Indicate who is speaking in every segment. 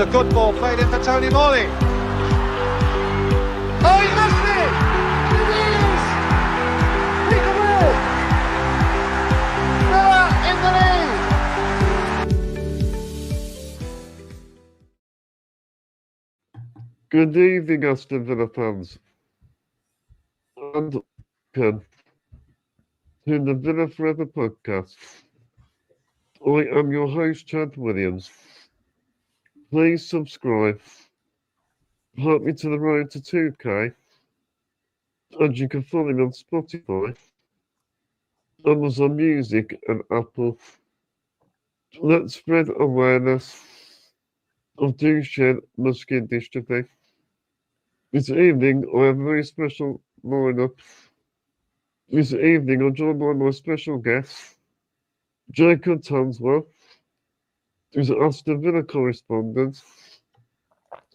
Speaker 1: a good ball played in for Tony Morley. Oh, he missed it! It is! Peekaboo! Villa in the lead!
Speaker 2: Good evening, Aston Villa fans. And welcome to the Villa Forever podcast. I am your host, Chad Williams. Please subscribe. Help me to the road to 2K. And you can follow me on Spotify, Amazon Music, and Apple. Let's spread awareness of Duchenne muscular dystrophy. This evening, I have a very special lineup. This evening, I'm joined by my special guest, Jacob Tanswell, who's an Aston Villa correspondent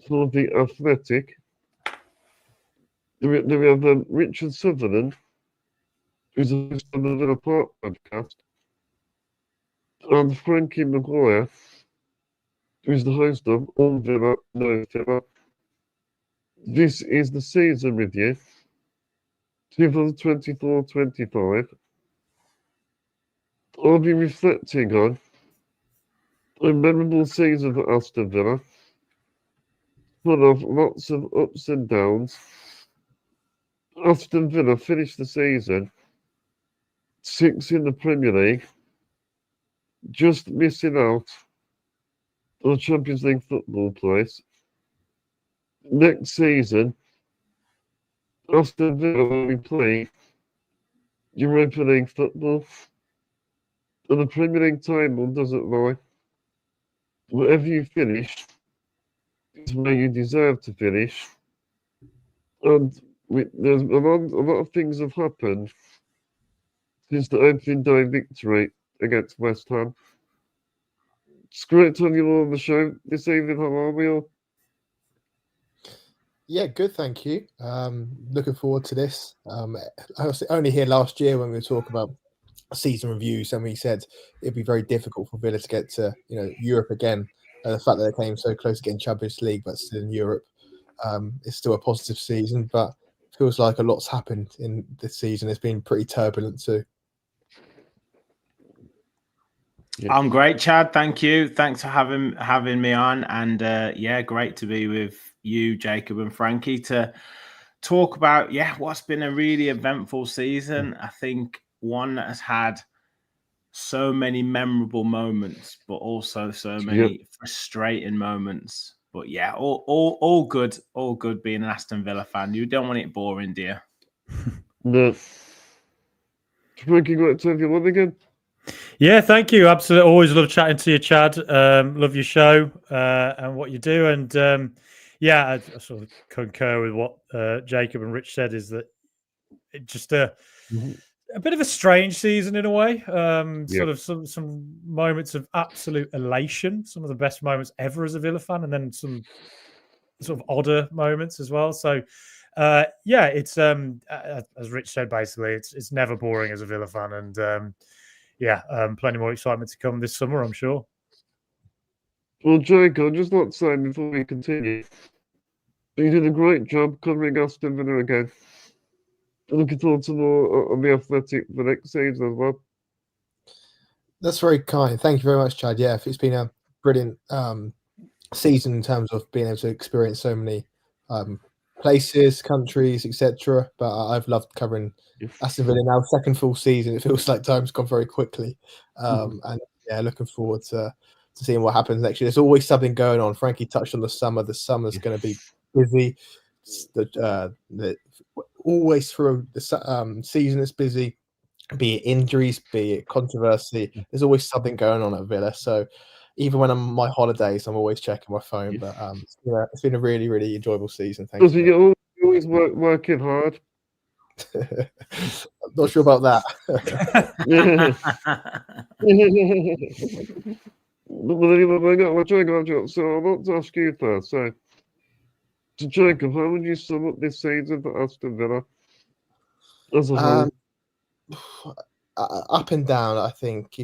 Speaker 2: for The Athletic. Then we have Richard Sutherland, who's a host of the Villa Park podcast, and Franke Maguire, who's the host of All Villa, No Villa. This is the season review, 2024-25. I'll be reflecting on a memorable season for Aston Villa, full of lots of ups and downs. Aston Villa finished the season 6th in the Premier League, just missing out on Champions League football place. Next season, Aston Villa will be playing Europa League football, and the Premier League table doesn't lie. Wherever you finish is where you deserve to finish, and there's a lot of things have happened since the opening day victory against West Ham. It's great to have you all on the show this evening. How are we all?
Speaker 3: Yeah, good, thank you. Looking forward to this. I was only here last year when we were talking about season reviews, and we said it'd be very difficult for Villa to get to Europe again. The fact that they came so close to getting Champions League, but still in Europe, it's still a positive season. But it feels like a lot's happened in this season. It's been pretty turbulent too.
Speaker 4: Yeah. I'm great, Chad. Thank you. Thanks for having me on. And great to be with you, Jacob, and Frankie to talk about what's been a really eventful season. I think one that has had so many memorable moments, but also so many frustrating moments. But all good being an Aston Villa fan. You don't want it boring, do you?
Speaker 2: No. Frankie, great to have you on again.
Speaker 5: Yeah, thank you. Absolutely. Always love chatting to you, Chad. Love your show and what you do. And I sort of concur with what Jacob and Rich said, is that it just a bit of a strange season in a way. Sort of some moments of absolute elation, some of the best moments ever as a Villa fan, and then some sort of odder moments as well. So it's as Rich said, basically it's never boring as a Villa fan, and plenty more excitement to come this summer, I'm sure.
Speaker 2: Well, Jake, I'd just like to say before we continue, you did a great job covering Aston Villa again. Looking forward to more on The Athletic the next season as well.
Speaker 3: That's very kind. Thank you very much, Chad. Yeah, it's been a brilliant season in terms of being able to experience so many places, countries, etc. But I've loved covering Aston Villa now. Second full season. It feels like time's gone very quickly. And looking forward to seeing what happens next year. There's always something going on. Frankie touched on the summer. The summer's going to be busy. Always through the season is busy, be it injuries, be it controversy. There's always something going on at Villa. So even when I'm on my holidays, I'm always checking my phone. But it's been a really, really enjoyable season. Thank you.
Speaker 2: You're always working hard.
Speaker 3: I'm not sure about that.
Speaker 2: So I want to ask you first. So Jacob, how would you sum up this season for Aston Villa as a whole?
Speaker 3: Up and down, I think.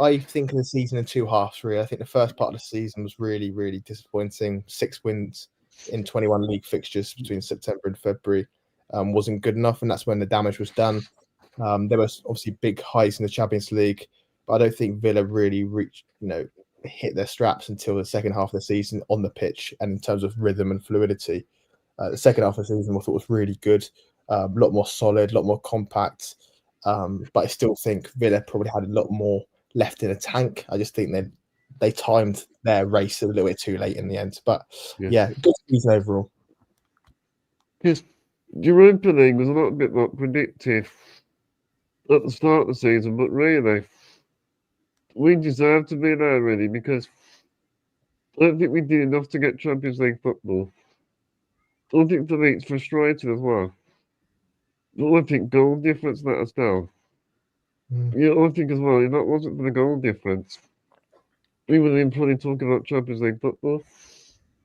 Speaker 3: I think of the season in two halves, really. I think the first part of the season was really, really disappointing. 6 wins in 21 league fixtures between September and February wasn't good enough, and that's when the damage was done. There was obviously big highs in the Champions League, but I don't think Villa really hit their straps until the second half of the season on the pitch and in terms of rhythm and fluidity. The second half of the season I thought was really good, a lot more solid, a lot more compact. But I still think Villa probably had a lot more left in the tank. I just think they timed their race a little bit too late in the end. But yeah good season overall.
Speaker 2: Because Europa League was a little bit like predicted at the start of the season, but really, we deserve to be there, really, because I don't think we did enough to get Champions League football. I think the league's frustrated as well. But I think goal difference let us down. Yeah, I think as well, if that wasn't for the goal difference, we would have been probably talking about Champions League football.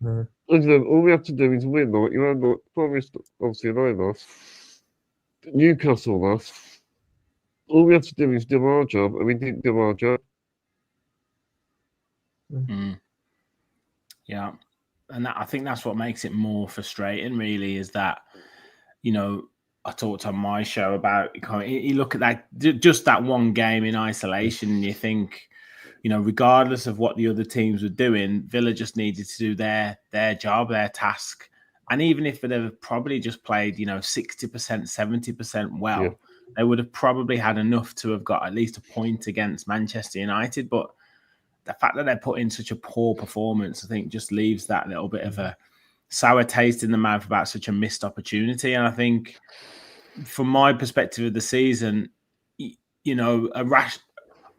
Speaker 2: And all we have to do is win. Like you had Forest, obviously, and I lost. Newcastle lost. All we have to do is do our job, and we didn't do our job.
Speaker 4: Yeah, and I think that's what makes it more frustrating, really, is that, I talked on my show about, you look at that, just that one game in isolation, and you think, regardless of what the other teams were doing, Villa just needed to do their job, their task. And even if they'd have probably just played, 60%, 70% well, they would have probably had enough to have got at least a point against Manchester United. But the fact that they put in such a poor performance, I think, just leaves that little bit of a sour taste in the mouth about such a missed opportunity. And I think, from my perspective of the season,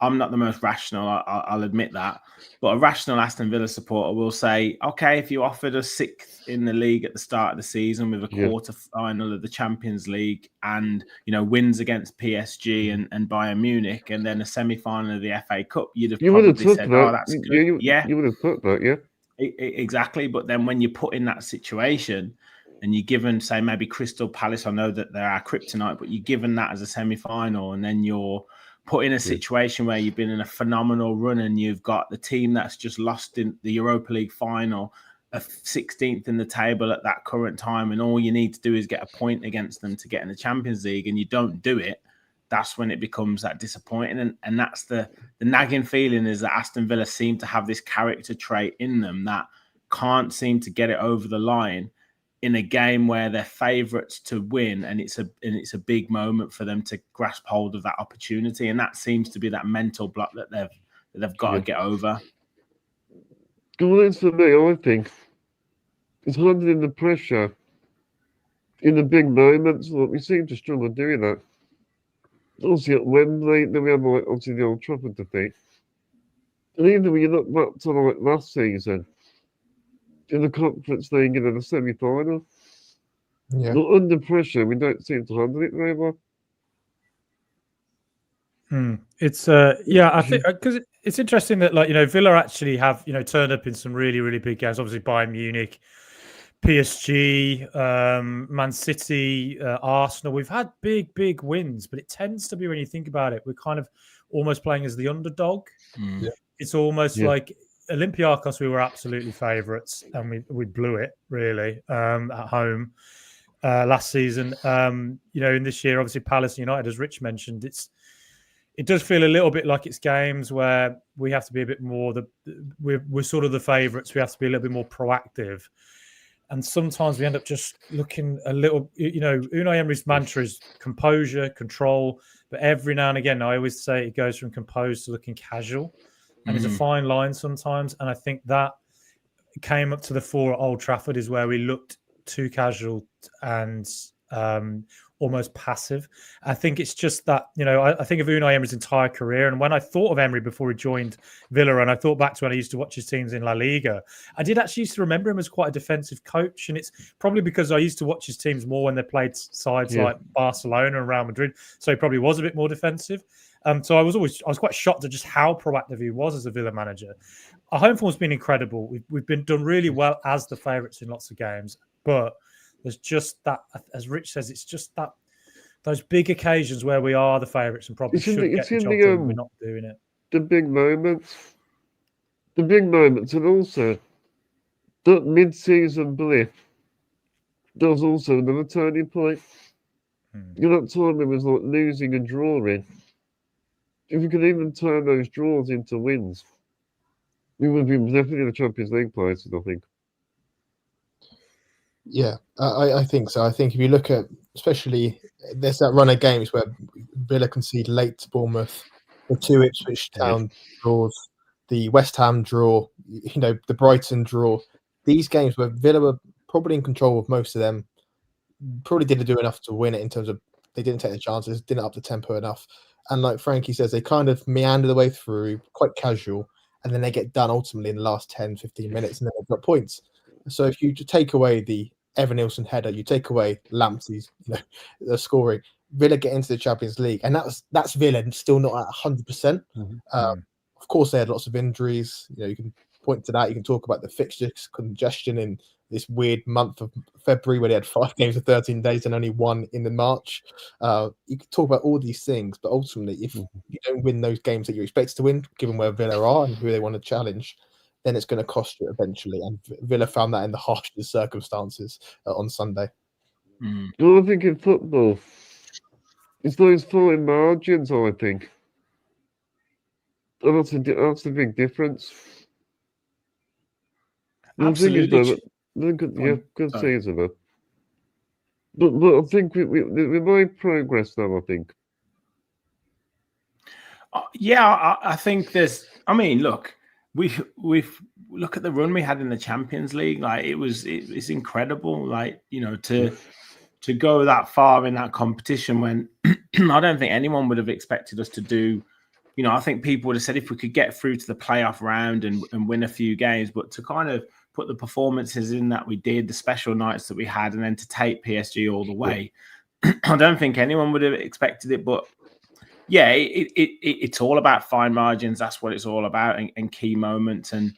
Speaker 4: I'm not the most rational, I'll admit that, but a rational Aston Villa supporter will say, okay, if you offered us 6th in the league at the start of the season with a quarter final of the Champions League and, wins against PSG and Bayern Munich and then a semi-final of the FA Cup, you'd have probably said,
Speaker 2: that.
Speaker 4: Oh, that's good.
Speaker 2: You would have thought that,
Speaker 4: Exactly. But then when you put in that situation and you're given, say, maybe Crystal Palace, I know that they're our kryptonite, but you're given that as a semi-final, and then you're put in a situation where you've been in a phenomenal run and you've got the team that's just lost in the Europa League final, a 16th in the table at that current time, and all you need to do is get a point against them to get in the Champions League, and you don't do it. That's when it becomes that disappointing. And that's the nagging feeling, is that Aston Villa seem to have this character trait in them that can't seem to get it over the line in a game where they're favourites to win, and it's a big moment for them to grasp hold of that opportunity, and that seems to be that mental block that they've got to get over.
Speaker 2: Well, for me, I think it's handling the pressure in the big moments. Like, we seem to struggle doing that. Obviously at Wembley, then we had obviously the Old Trafford defeat, and even when you look back to last season, in the Conference League and in the semi-final, under pressure, we don't seem to handle it very well.
Speaker 5: It's I think because it's interesting that Villa actually have turned up in some really, really big games. Obviously, Bayern Munich, PSG, Man City, Arsenal. We've had big wins, but it tends to be, when you think about it, we're kind of almost playing as the underdog. It's almost like Olympiacos, we were absolutely favourites, and we blew it really at home last season. In this year, obviously Palace United, as Rich mentioned, it does feel a little bit like it's games where we have to be a bit more we're sort of the favourites. We have to be a little bit more proactive, and sometimes we end up just looking a little. Unai Emery's mantra is composure, control, but every now and again, I always say it goes from composed to looking casual. And it's a fine line sometimes. And I think that came up to the fore at Old Trafford, is where we looked too casual and almost passive. I think it's just that, I think of Unai Emery's entire career. And when I thought of Emery before he joined Villa, and I thought back to when I used to watch his teams in La Liga, I did actually used to remember him as quite a defensive coach. And it's probably because I used to watch his teams more when they played sides like Barcelona and Real Madrid. So he probably was a bit more defensive. So I was quite shocked at just how proactive he was as a Villa manager. Our home form's been incredible. We've been done really well as the favourites in lots of games, but there's just that, as Rich says, it's just that those big occasions where we are the favourites and probably should get the job done, we're not doing it.
Speaker 2: the big moments. The big moments, and also that mid-season blip. There was also another turning point. You know, that time it was like losing and drawing. If you could even turn those draws into wins, we would be definitely in the Champions League places, I think.
Speaker 3: Yeah, I think so. I think if you look at, especially, there's that run of games where Villa concede late to Bournemouth, the 2 Ipswich Town draws, the West Ham draw, the Brighton draw. These games where Villa were probably in control of most of them, probably didn't do enough to win it in terms of they didn't take the chances, didn't up the tempo enough. And like Frankie says, they kind of meander the way through, quite casual, and then they get done ultimately in the last 10, 15 minutes, and then they've got points. So if you take away the Evan Nilsson header, you take away Lamptey's, the scoring, Villa get into the Champions League, and that's Villa still not at 100%. Of course, they had lots of injuries. You can point to that. You can talk about the fixture congestion in this weird month of February where they had 5 games in 13 days and only 1 in the March. You can talk about all these things, but ultimately, if you don't win those games that you're expected to win, given where Villa are and who they want to challenge, then it's going to cost you eventually. And Villa found that in the harshest circumstances on Sunday.
Speaker 2: Well, I think in football, it's those fine margins, I think. And that's a big difference.
Speaker 4: Absolutely.
Speaker 2: Good season. But I think we made progress now, I think.
Speaker 4: I think there's. I mean, look, we've look at the run we had in the Champions League. Like it's incredible. Like to go that far in that competition when I don't think anyone would have expected us to do. I think people would have said if we could get through to the playoff round and win a few games, but to kind of put the performances in that we did, the special nights that we had, and then to take PSG all the way, I don't think anyone would have expected it. But yeah, it's all about fine margins. That's what it's all about, and key moments. And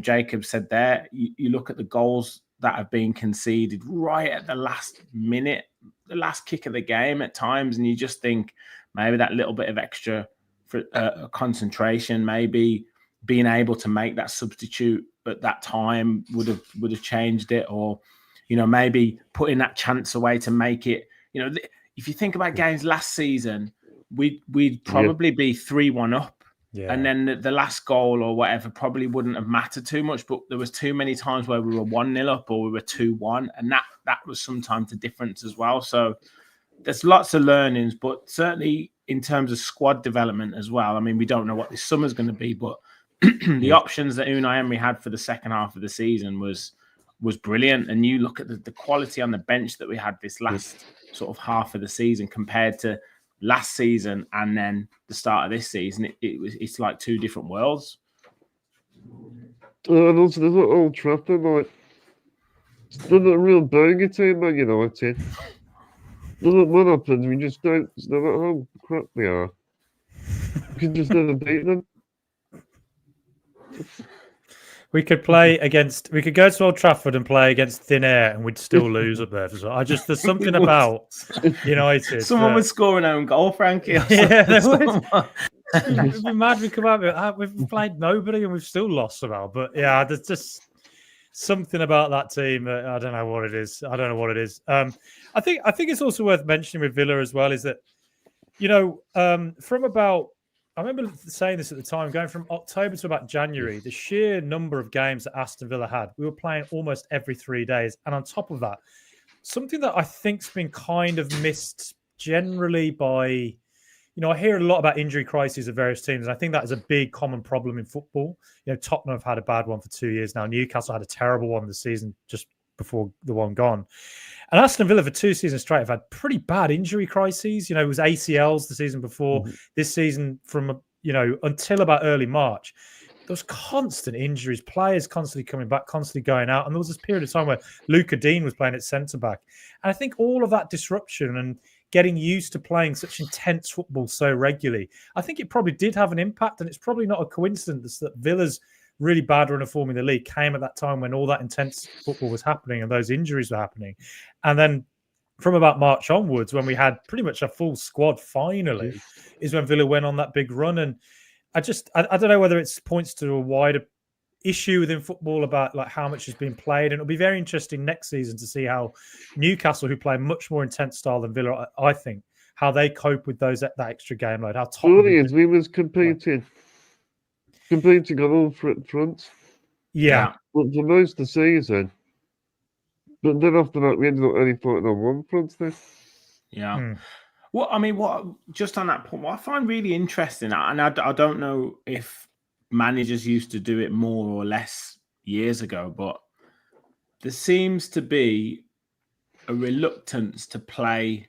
Speaker 4: Jacob said there, you look at the goals that have been conceded right at the last minute, the last kick of the game at times, and you just think maybe that little bit of extra for concentration, maybe being able to make that substitute at that time would have changed it, or maybe putting that chance away to make it. If you think about games last season, we'd probably be 3-1 up, and then the last goal or whatever probably wouldn't have mattered too much. But there was too many times where we were 1-0 up or we were 2-1, and that was sometimes the difference as well. So there's lots of learnings, but certainly in terms of squad development as well. I mean, we don't know what this summer's going to be, but the options that Unai Emery had for the second half of the season was brilliant. And you look at the quality on the bench that we had this last sort of half of the season compared to last season and then the start of this season, it's like 2 different worlds.
Speaker 2: And also, there's not Old Trafford, like, it's not a real bogey team, Man United. What happens? We just don't know how crap we are. We can just never beat them.
Speaker 5: We could go to Old Trafford and play against thin air, and we'd still lose up there. So there's something about United.
Speaker 4: Someone would score an own goal, Frankie.
Speaker 5: Yeah, there would. It'd be mad. We come out. We've played nobody, and we've still lost somehow. But yeah, there's just something about that team. I don't know what it is. I think it's also worth mentioning with Villa as well is that from about. I remember saying this at the time, going from October to about January, the sheer number of games that Aston Villa had, we were playing almost every 3 days. And on top of that, something that I think's been kind of missed generally by, I hear a lot about injury crises of various teams. And I think that is a big common problem in football. Tottenham have had a bad one for 2 years now. Newcastle had a terrible one this season just before the one gone. And Aston Villa for 2 seasons straight have had pretty bad injury crises. It was ACLs the season before. This season from, until about early March, there was constant injuries, players constantly coming back, constantly going out. And there was this period of time where Luca Dean was playing at centre-back. And I think all of that disruption and getting used to playing such intense football so regularly, I think it probably did have an impact. And it's probably not a coincidence that Villa's really bad run of form in the league came at that time when all that intense football was happening and those injuries were happening. And then from about March onwards, when we had pretty much a full squad finally, is when Villa went on that big run. And I don't know whether it points to a wider issue within football about like how much is being played, and it'll be very interesting next season to see how Newcastle, who play a much more intense style than Villa, I think, how they cope with that extra game load. How
Speaker 2: Brilliant. We was competing on all fronts.
Speaker 5: Yeah.
Speaker 2: But for most of the season. But then after that, we ended up only fighting on one front then.
Speaker 4: Yeah. Well, I mean, just on that point, what I find really interesting, and I don't know if managers used to do it more or less years ago, but there seems to be a reluctance to play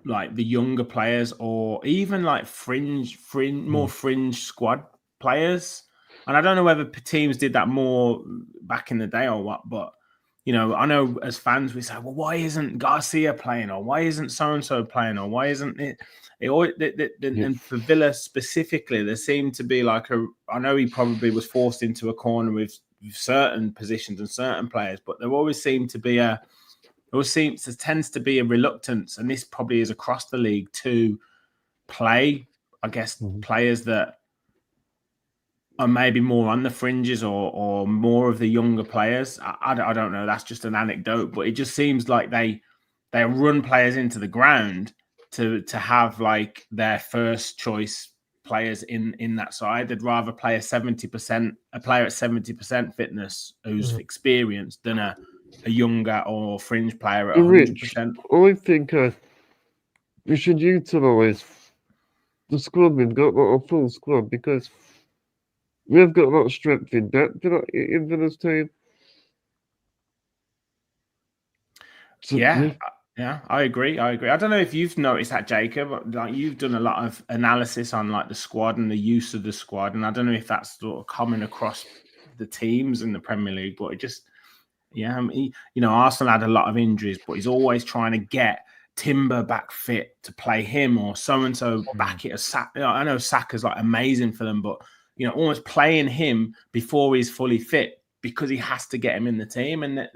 Speaker 4: like the younger players or even like more fringe squad players. And I don't know whether teams did that more back in the day or what, but you know, I know as fans we say, well, why isn't Garcia playing, or why isn't so and so playing, or why isn't it? And for Villa specifically, there seemed to be like I know he probably was forced into a corner with certain positions and certain players, but there always seemed to be there tends to be a reluctance, and this probably is across the league, to play, I guess, players that are maybe more on the fringes or more of the younger players. I don't know. That's just an anecdote, but it just seems like they run players into the ground to have like their first choice players in that side. They'd rather play a player at 70% fitness who's experienced than a younger or fringe player at 100%.
Speaker 2: I think we should utilise the squad we've got, not a full squad, because we've got a lot of strength in depth in Villa's team.
Speaker 4: So, yeah, I agree. I don't know if you've noticed that, Jacob. Like, you've done a lot of analysis on like the squad and the use of the squad, and I don't know if that's sort of common across the teams in the Premier League, but it just, I mean, Arsenal had a lot of injuries, but he's always trying to get Timber back fit to play him, or so and so back it. I know Saka's like amazing for them, but almost playing him before he's fully fit, because he has to get him in the team. And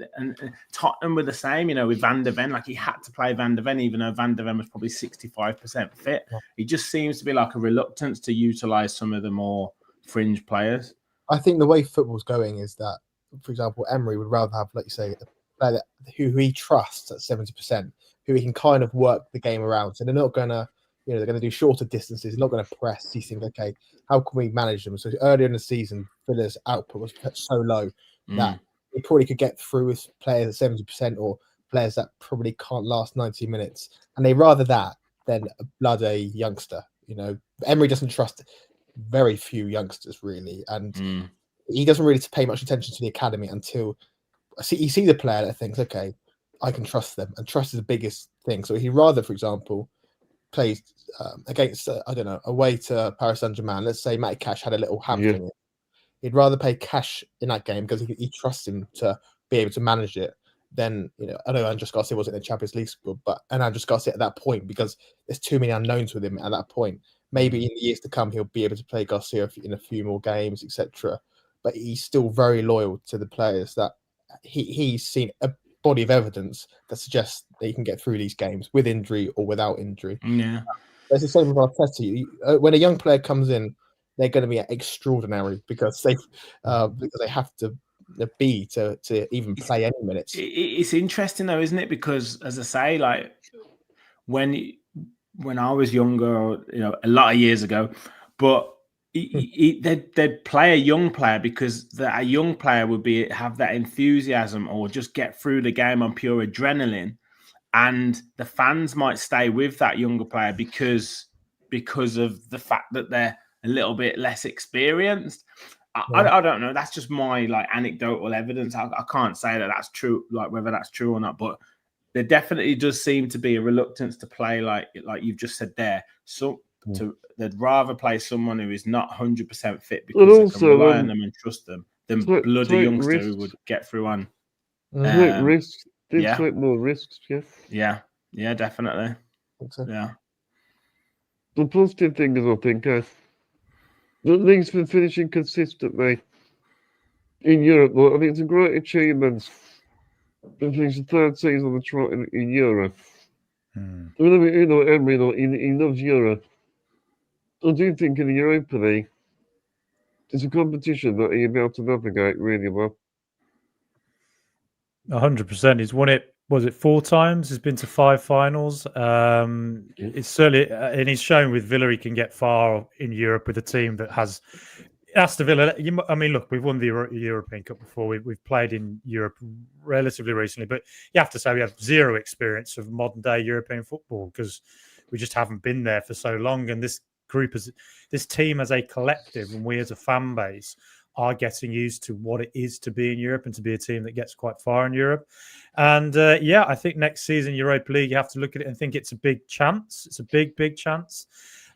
Speaker 4: Tottenham were the same, with Van der Ven. Like, he had to play Van der Ven, even though Van der Ven was probably 65% fit. It just seems to be like a reluctance to utilise some of the more fringe players.
Speaker 3: I think the way football's going is that, for example, Emery would rather have, like you say, a player who he trusts at 70%, who he can kind of work the game around. So they're not going to, they're going to do shorter distances. They're not going to press. You think, okay, how can we manage them? So earlier in the season, Villa's output was so low that he probably could get through with players at 70% or players that probably can't last 90 minutes. And they rather that than a bloody youngster. Emery doesn't trust very few youngsters, really. And he doesn't really pay much attention to the academy until he sees a player that thinks, okay, I can trust them. And trust is the biggest thing. So he'd rather, for example, plays against, away to Paris Saint-Germain. Let's say Matty Cash had a little hamstring. He'd rather pay Cash in that game because he trusts him to be able to manage it than, I know Andres Garcia wasn't in the Champions League squad, and Andres Garcia at that point, because there's too many unknowns with him at that point. Maybe in the years to come, he'll be able to play Garcia in a few more games, etc. But he's still very loyal to the players that he's seen a body of evidence that suggests that he can get through these games with injury or without injury.
Speaker 4: Yeah.
Speaker 3: It's the same with Arteta. When a young player comes in, they're going to be extraordinary because they have to be to even play any minutes.
Speaker 4: It's interesting though, isn't it? Because, as I say, like when I was younger, a lot of years ago, but they'd play a young player because a young player would have that enthusiasm or just get through the game on pure adrenaline, and the fans might stay with that younger player because of the fact that they're a little bit less experienced. I don't know. That's just my like anecdotal evidence. I can't say that that's true, like whether that's true or not, but there definitely does seem to be a reluctance to play like you've just said there. So they'd rather play someone who is not 100% fit because they can rely on them and trust them than bloody youngster who would get through on.
Speaker 2: Risks. Take more risks,
Speaker 4: Yeah, definitely.
Speaker 3: So.
Speaker 4: Yeah.
Speaker 2: The positive thing is, I think, the league's been finishing consistently in Europe. I think it's a great achievement. I think it's the third season on the trot in Europe. Emery, he loves Europe. I do think in the Europa League, it's a competition that he'll be able to navigate really well.
Speaker 5: 100%. He's won it. Was it 4 times? He's been to 5 finals. It's certainly, and he's shown with Villa he can get far in Europe with a team that has Aston Villa. I mean, look, we've won the European Cup before. We've played in Europe relatively recently, but you have to say we have zero experience of modern day European football because we just haven't been there for so long. And this team as a collective, and we as a fan base are getting used to what it is to be in Europe and to be a team that gets quite far in Europe. And I think next season, Europa League, you have to look at it and think it's a big chance. It's a big, big chance.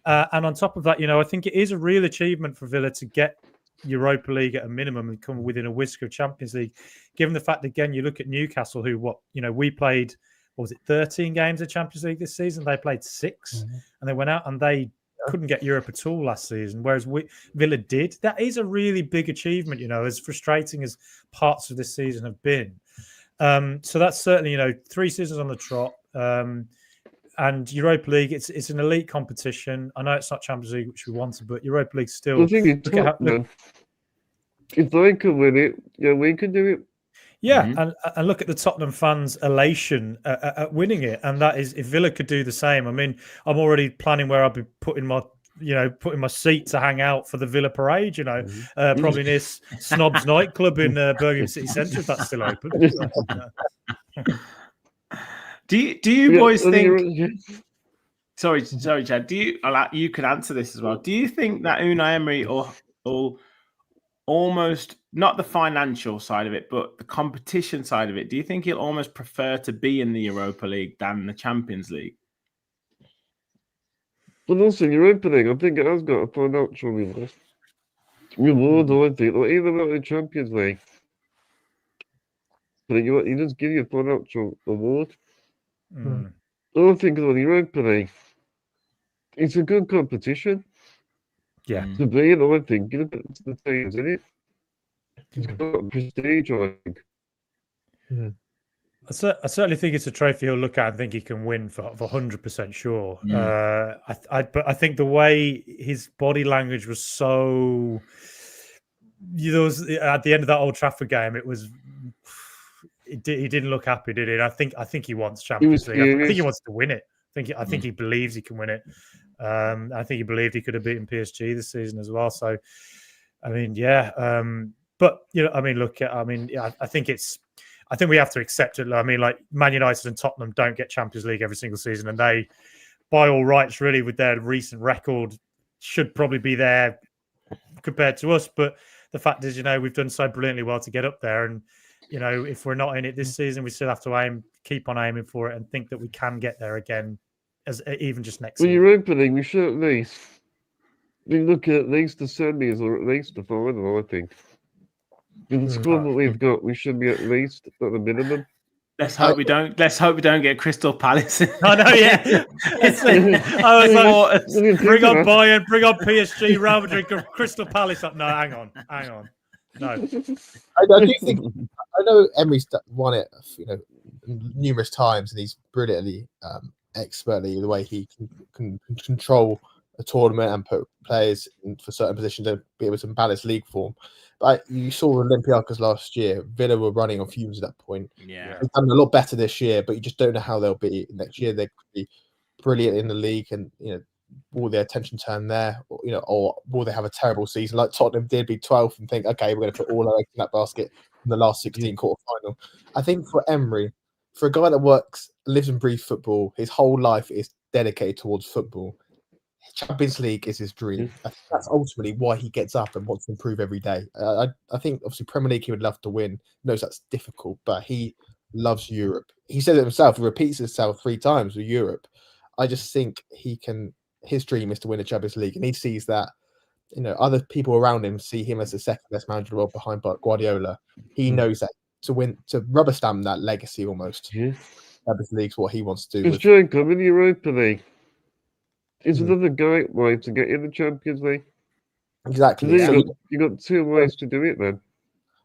Speaker 5: And on top of that, I think it is a real achievement for Villa to get Europa League at a minimum and come within a whisk of Champions League, given the fact, again, you look at Newcastle, who, we played, 13 games of Champions League this season? They played 6 and they went out and they couldn't get Europe at all last season, whereas Villa did. That is a really big achievement, as frustrating as parts of this season have been. So that's certainly, 3 seasons on the trot. And Europa League, it's an elite competition. I know it's not Champions League, which we wanted, but Europa League still.
Speaker 2: I think it's if they can win it, we can do it.
Speaker 5: Yeah, and look at the Tottenham fans' elation at winning it, and that is if Villa could do the same. I mean, I'm already planning where I'll be putting my seat to hang out for the Villa parade. Probably near Snob's nightclub in Birmingham City Centre if that's still open.
Speaker 4: Do you boys think? Sorry, Chad. You can answer this as well. Do you think that Unai Emery or almost not the financial side of it, but the competition side of it? Do you think he'll almost prefer to be in the Europa League than the Champions League?
Speaker 2: But also Europa League, I think it has got a financial reward. I think, or even about the Champions League. But he does give you a financial award. I think of the Europa League, it's a good competition.
Speaker 5: Yeah.
Speaker 2: To be in, I think, you look at the teams in it. It's got prestige, I think.
Speaker 5: I certainly think it's a trophy he'll look at and think he can win for 100% sure. But I think the way his body language was so, at the end of that Old Trafford game, he didn't look happy, did he? And I think he wants Champions League. I think he wants to win it. I think he believes he can win it. I think he believed he could have beaten PSG this season as well. So, I mean, but I think we have to accept it. I mean, like Man United and Tottenham don't get Champions League every single season, and they, by all rights, really, with their recent record, should probably be there compared to us. But the fact is, we've done so brilliantly well to get up there, and if we're not in it this season, we still have to keep on aiming for it, and think that we can get there again, as even just next season.
Speaker 2: When you're opening, we should at least look at least the semis or at least the final, I think. In the squad that we've got, we should be at least at the minimum.
Speaker 4: Let's hope we don't get Crystal Palace.
Speaker 5: I know, yeah. I was like, bring on Bayern, bring on PSG, Real Madrid, Crystal Palace. No, hang on. No.
Speaker 3: I do think I know Emery's won it, numerous times, and he's brilliantly, expertly the way he can control a tournament and put players for certain positions to be able to balance league form. But you saw Olympiacos last year. Villa were running on fumes at that point.
Speaker 4: Yeah,
Speaker 3: they've done a lot better this year, but you just don't know how they'll be next year. They could be brilliant in the league, and will their attention turn there, or will they have a terrible season like Tottenham did, be 12th and think, okay, we're going to put all our eggs in that basket in the last 16 quarter final. I think for Emery, for a guy that lives and breathes football, his whole life is dedicated towards football. Champions League is his dream. I think that's ultimately why he gets up and wants to improve every day. I think obviously Premier League he would love to win. Knows that's difficult, but he loves Europe. He said it himself. He repeats himself 3 times with Europe. I just think his dream is to win a Champions League, and he sees that. Other people around him see him as the second best manager in the world behind Guardiola. He knows that to rubber stamp that legacy almost. Champions League's what he wants to do.
Speaker 2: It's Jacob in the Europa League. It's another gateway to get in the Champions League.
Speaker 3: Exactly.
Speaker 2: So you got 2 ways to do it then.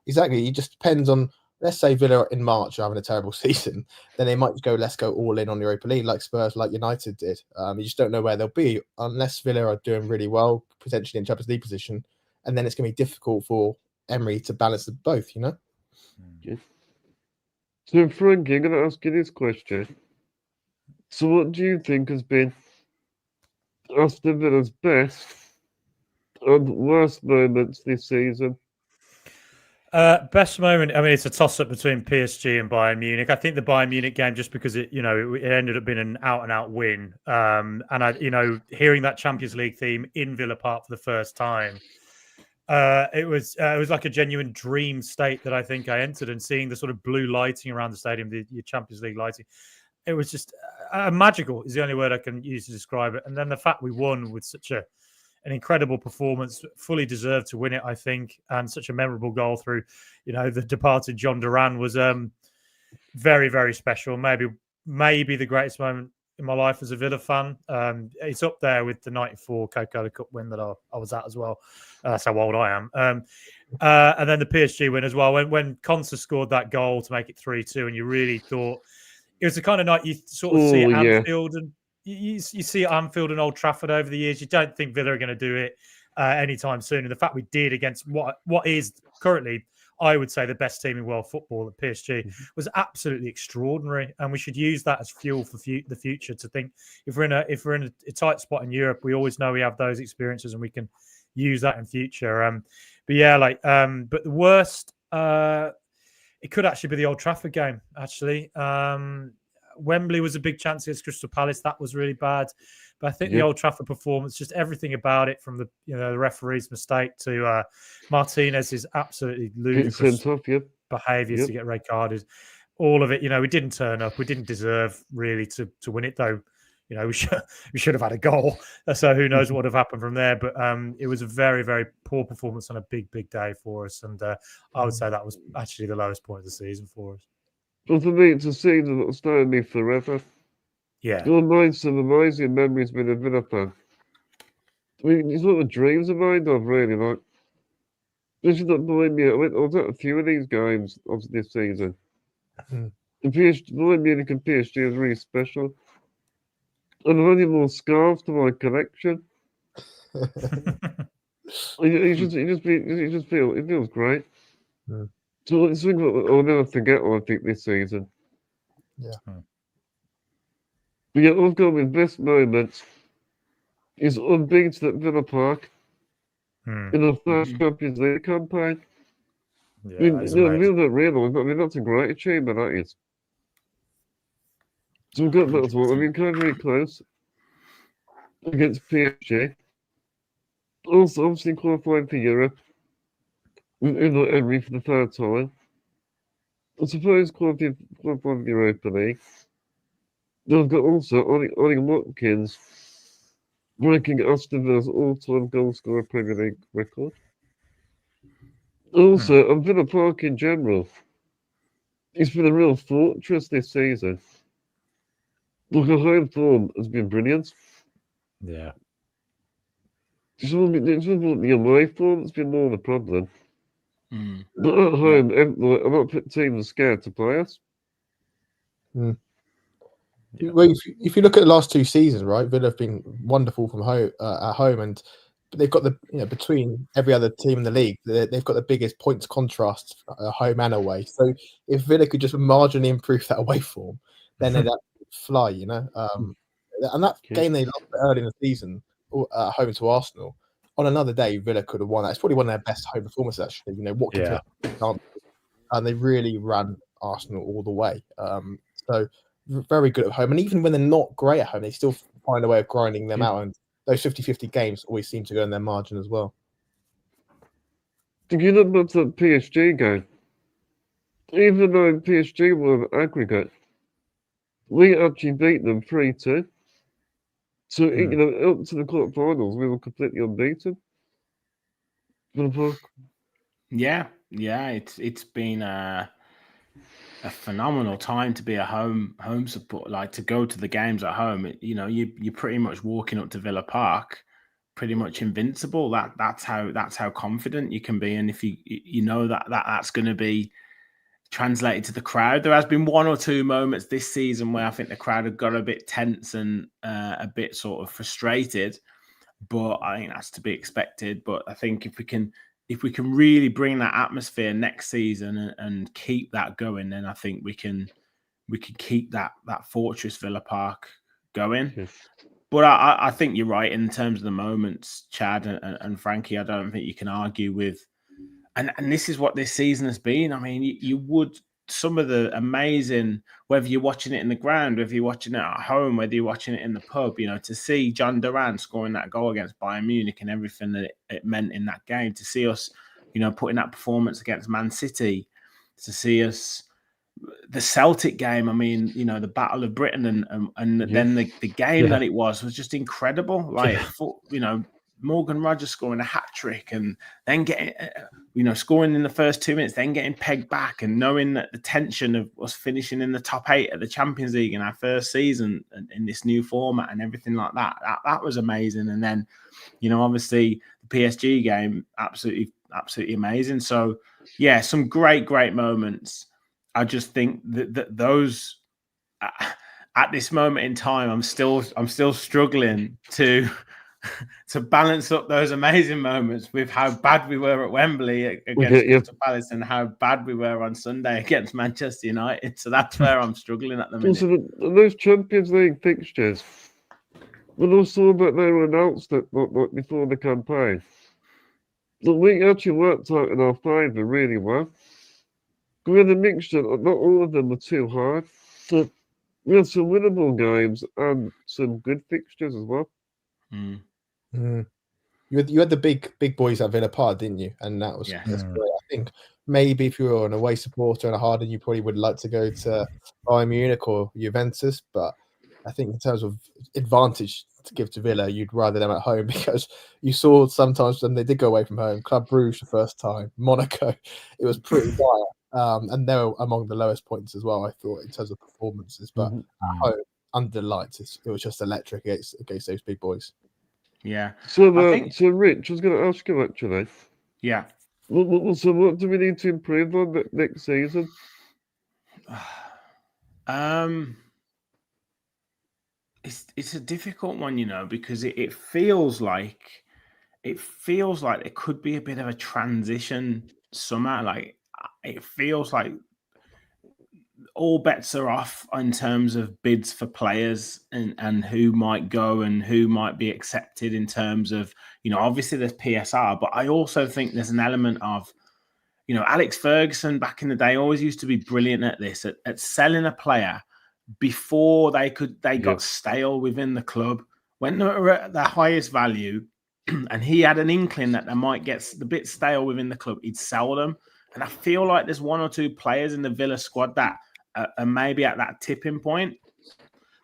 Speaker 3: Exactly. It just depends on let's say Villa in March are having a terrible season, then they might go, let's go all in on Europa League like Spurs, like United did. You just don't know where they'll be unless Villa are doing really well, potentially in Champions League position, and then it's going to be difficult for Emery to balance the both, you know?
Speaker 2: Yes. So, Frankie, I'm going to ask you this question. So, what do you think has been Aston Villa's best and worst moments this season?
Speaker 5: Best moment. I mean, it's a toss-up between PSG and Bayern Munich. I think the Bayern Munich game, just because it ended up being an out-and-out win, and hearing that Champions League theme in Villa Park for the first time, it was like a genuine dream state that I think I entered, and seeing the sort of blue lighting around the stadium, the Champions League lighting, it was just magical. Is the only word I can use to describe it. And then the fact we won with such an incredible performance, fully deserved to win it, I think, and such a memorable goal through, the departed John Duran was very, very special. Maybe the greatest moment in my life as a Villa fan. It's up there with the '94 Coca-Cola Cup win that I was at as well. That's how old I am. And then the PSG win as well. When Konsa scored that goal to make it 3-2, and you really thought it was the kind of night you sort of see at Anfield and. You see Anfield and Old Trafford over the years. You don't think Villa are going to do it anytime soon. And the fact we did against what is currently, I would say, the best team in world football at PSG was absolutely extraordinary. And we should use that as fuel for the future to think if we're in a tight spot in Europe, we always know we have those experiences and we can use that in future. But the worst, it could actually be the Old Trafford game, actually. Wembley was a big chance against Crystal Palace. That was really bad. But I think the Old Trafford performance, just everything about it, from the referee's mistake to Martinez's absolutely ludicrous behaviour to get red carded, all of it. We didn't turn up. We didn't deserve really to win it, though. We should have had a goal. So who knows what would have happened from there. But it was a very, very poor performance on a big, big day for us. And I would say that was actually the lowest point of the season for us.
Speaker 2: Well, for me, it's a season that will stay with me forever.
Speaker 5: Yeah.
Speaker 2: It reminds some amazing memories being a Villa fan. I mean, it's what the dreams of mine of, really. Like, this is not Bayern Munich. I was at a few of these games of this season. The Bayern Munich and PSG is really special. And I've only more scarves to my collection. It feels great. So it's something that I'll never forget, I think, this season.
Speaker 3: Yeah.
Speaker 2: But yeah, I've got with best moments is unbeaten at Villa Park in the first Champions League campaign.
Speaker 5: Yeah,
Speaker 2: I mean, people don't realise, but that's a great achievement, that is. So we've got that as well. I mean, kind of really close against PSG. Also, obviously qualifying for Europe. Emery for the third time. I suppose qualifying for the Europa League. Then I've got also Ollie Watkins breaking Aston Villa's all-time goal scorer Premier League record. Also, and Villa Park in general, it's been a real fortress this season. Look, our home form has been brilliant.
Speaker 5: Yeah.
Speaker 2: It's the away form that's been more the problem. But at home, a lot of teams are scared to play us.
Speaker 3: Well, if you look at the last two seasons, right, Villa have been wonderful from home at home, and they've got between every other team in the league, they've got the biggest points contrast home and away. So if Villa could just marginally improve that away form, then they'd fly, And that game they lost early in the season at home to Arsenal. On another day, Villa could have won that. It's probably one of their best home performances, actually. Watkins, and they really ran Arsenal all the way. So very good at home. And even when they're not great at home, they still find a way of grinding them out. And those 50-50 games always seem to go in their margin as well.
Speaker 2: Did you look at that PSG game? Even though PSG were an aggregate, we actually beat them 3-2. So, up to the quarterfinals, we were completely unbeaten.
Speaker 4: Yeah, it's been a phenomenal time to be a home support. Like, to go to the games at home, you're pretty much walking up to Villa Park, pretty much invincible. That's how confident you can be, and if you know that's going to be translated to the crowd. There has been one or two moments this season where I think the crowd have got a bit tense and a bit sort of frustrated, but I think that's to be expected. But I think if we can really bring that atmosphere next season and keep that going, then I think we can keep that Fortress Villa Park going.
Speaker 2: Yes.
Speaker 4: But I think you're right in terms of the moments, Chad and Frankie. I don't think you can argue with, and this is what this season has been. I mean, you would, some of the amazing, whether you're watching it in the ground, whether you're watching it at home, whether you're watching it in the pub, you know, to see John Duran scoring that goal against Bayern Munich and everything that it meant in that game, to see us, you know, putting that performance against Man City, to see us, the Celtic game, I mean, you know, the Battle of Britain and then the game that it was just incredible. Like, you know, Morgan Rogers scoring a hat-trick and then getting, you know, scoring in the first 2 minutes, then getting pegged back, and knowing that the tension of us finishing in the top 8 at the Champions League in our first season in this new format and everything like that, that was amazing. And then, you know, obviously the PSG game, absolutely amazing. So, yeah, some great moments. I just think that those at this moment in time, I'm still struggling to balance up those amazing moments with how bad we were at Wembley against Crystal Palace and how bad we were on Sunday against Manchester United. So that's where I'm struggling at the minute.
Speaker 2: Also, those Champions League fixtures, when I saw that they were announced before the campaign, the league actually worked out in our favour really well. We had a mixture, not all of them were too hard. So we had some winnable games and some good fixtures as well.
Speaker 3: You had the big boys at Villa Park, didn't you? And that was that's great. I think maybe if you were an away supporter and a harder, you probably would like to go to Bayern Munich or Juventus. But I think in terms of advantage to give to Villa, you'd rather them at home, because you saw sometimes when they did go away from home, Club Brugge the first time, Monaco, it was pretty dire. And they were among the lowest points as well, I thought, in terms of performances. But at home, under the lights, it was just electric against those big boys.
Speaker 4: Yeah.
Speaker 2: So, Rich, I was going to ask you actually.
Speaker 4: Yeah.
Speaker 2: So, what do we need to improve on next season?
Speaker 4: It's a difficult one, you know, because it feels like it could be a bit of a transition summer. Like, it feels like all bets are off in terms of bids for players and who might go and who might be accepted in terms of, you know, obviously there's PSR, but I also think there's an element of, you know, Alex Ferguson back in the day always used to be brilliant at this, at selling a player before they got stale within the club. When they were at their highest value and he had an inkling that they might get a bit stale within the club, he'd sell them. And I feel like there's one or two players in the Villa squad that are maybe at that tipping point.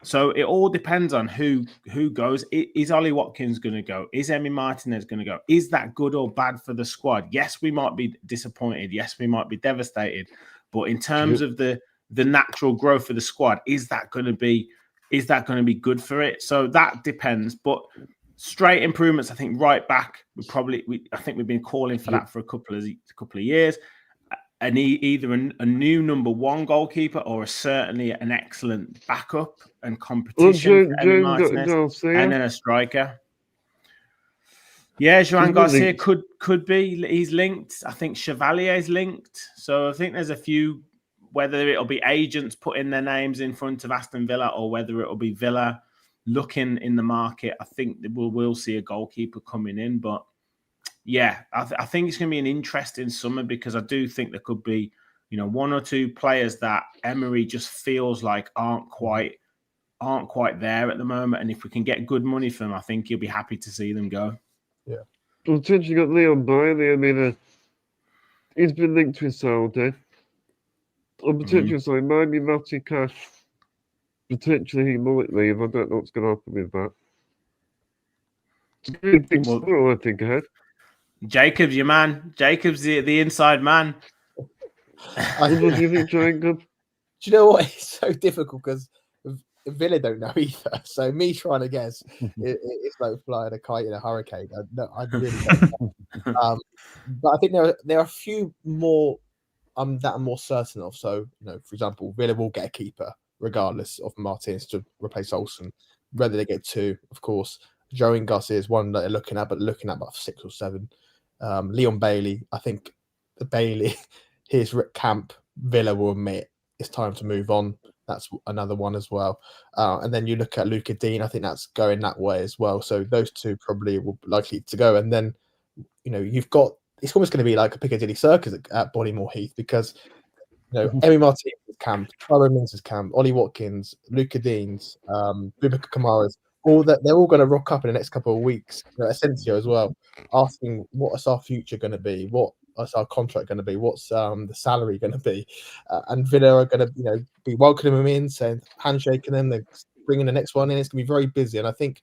Speaker 4: So it all depends on who goes. Is Ollie Watkins going to go? Is Emi Martinez going to go? Is that good or bad for the squad? Yes, we might be disappointed. Yes, we might be devastated. But in terms of the natural growth of the squad, is that going to be good for it? So that depends. But straight improvements, I think, right back. I think we've been calling for that for a couple of years. And either a new number one goalkeeper or certainly an excellent backup and competition for Emi Martinez, and then a striker. Yeah, Joan Garcia could be. He's linked. I think Chevalier's linked. So I think there's a few, whether it'll be agents putting their names in front of Aston Villa or whether it'll be Villa looking in the market. I think we'll see a goalkeeper coming in, but yeah, I think it's going to be an interesting summer, because I do think there could be, you know, one or two players that Emery just feels like aren't quite there at the moment. And if we can get good money for them, I think he'll be happy to see them go.
Speaker 2: Yeah. Well, since you got Leon Bailey, I mean, he's been linked with Saudi. Or potentially, sorry, maybe Matty Cash. Potentially he might leave. I don't know what's going to happen with that. It's a really big score, I think, ahead.
Speaker 4: Jacob's your man. Jacob's the inside man.
Speaker 2: What do you think, Jacob?
Speaker 3: Do you know what? It's so difficult because Villa don't know either. So me trying to guess, it's like flying a kite in a hurricane. I really don't know. But I think there are a few more I'm more certain of. So, for example, Villa will get a keeper regardless of Martinez to replace Olsen. Whether they get 2, of course. Joe Garcia is one that they're looking at, but looking at about 6 or 7. Leon Bailey, I think Bailey, his camp, Villa will admit it's time to move on. That's another one as well. And then you look at Luca Dean, I think that's going that way as well. So those 2 probably will be likely to go. And then, you've got, it's almost going to be like a Piccadilly Circus at Bodymoor Heath, because Emi Martinez's camp, Tyler Mings' camp, Ollie Watkins, Luca Dean's, Boubacar Kamara's, all that, they're all going to rock up in the next couple of weeks. Asensio as well, asking what is our future going to be, what is our contract going to be, what's the salary going to be, and Villa are going to be welcoming them in, saying, handshaking them, they're bringing the next one in. It's going to be very busy, and I think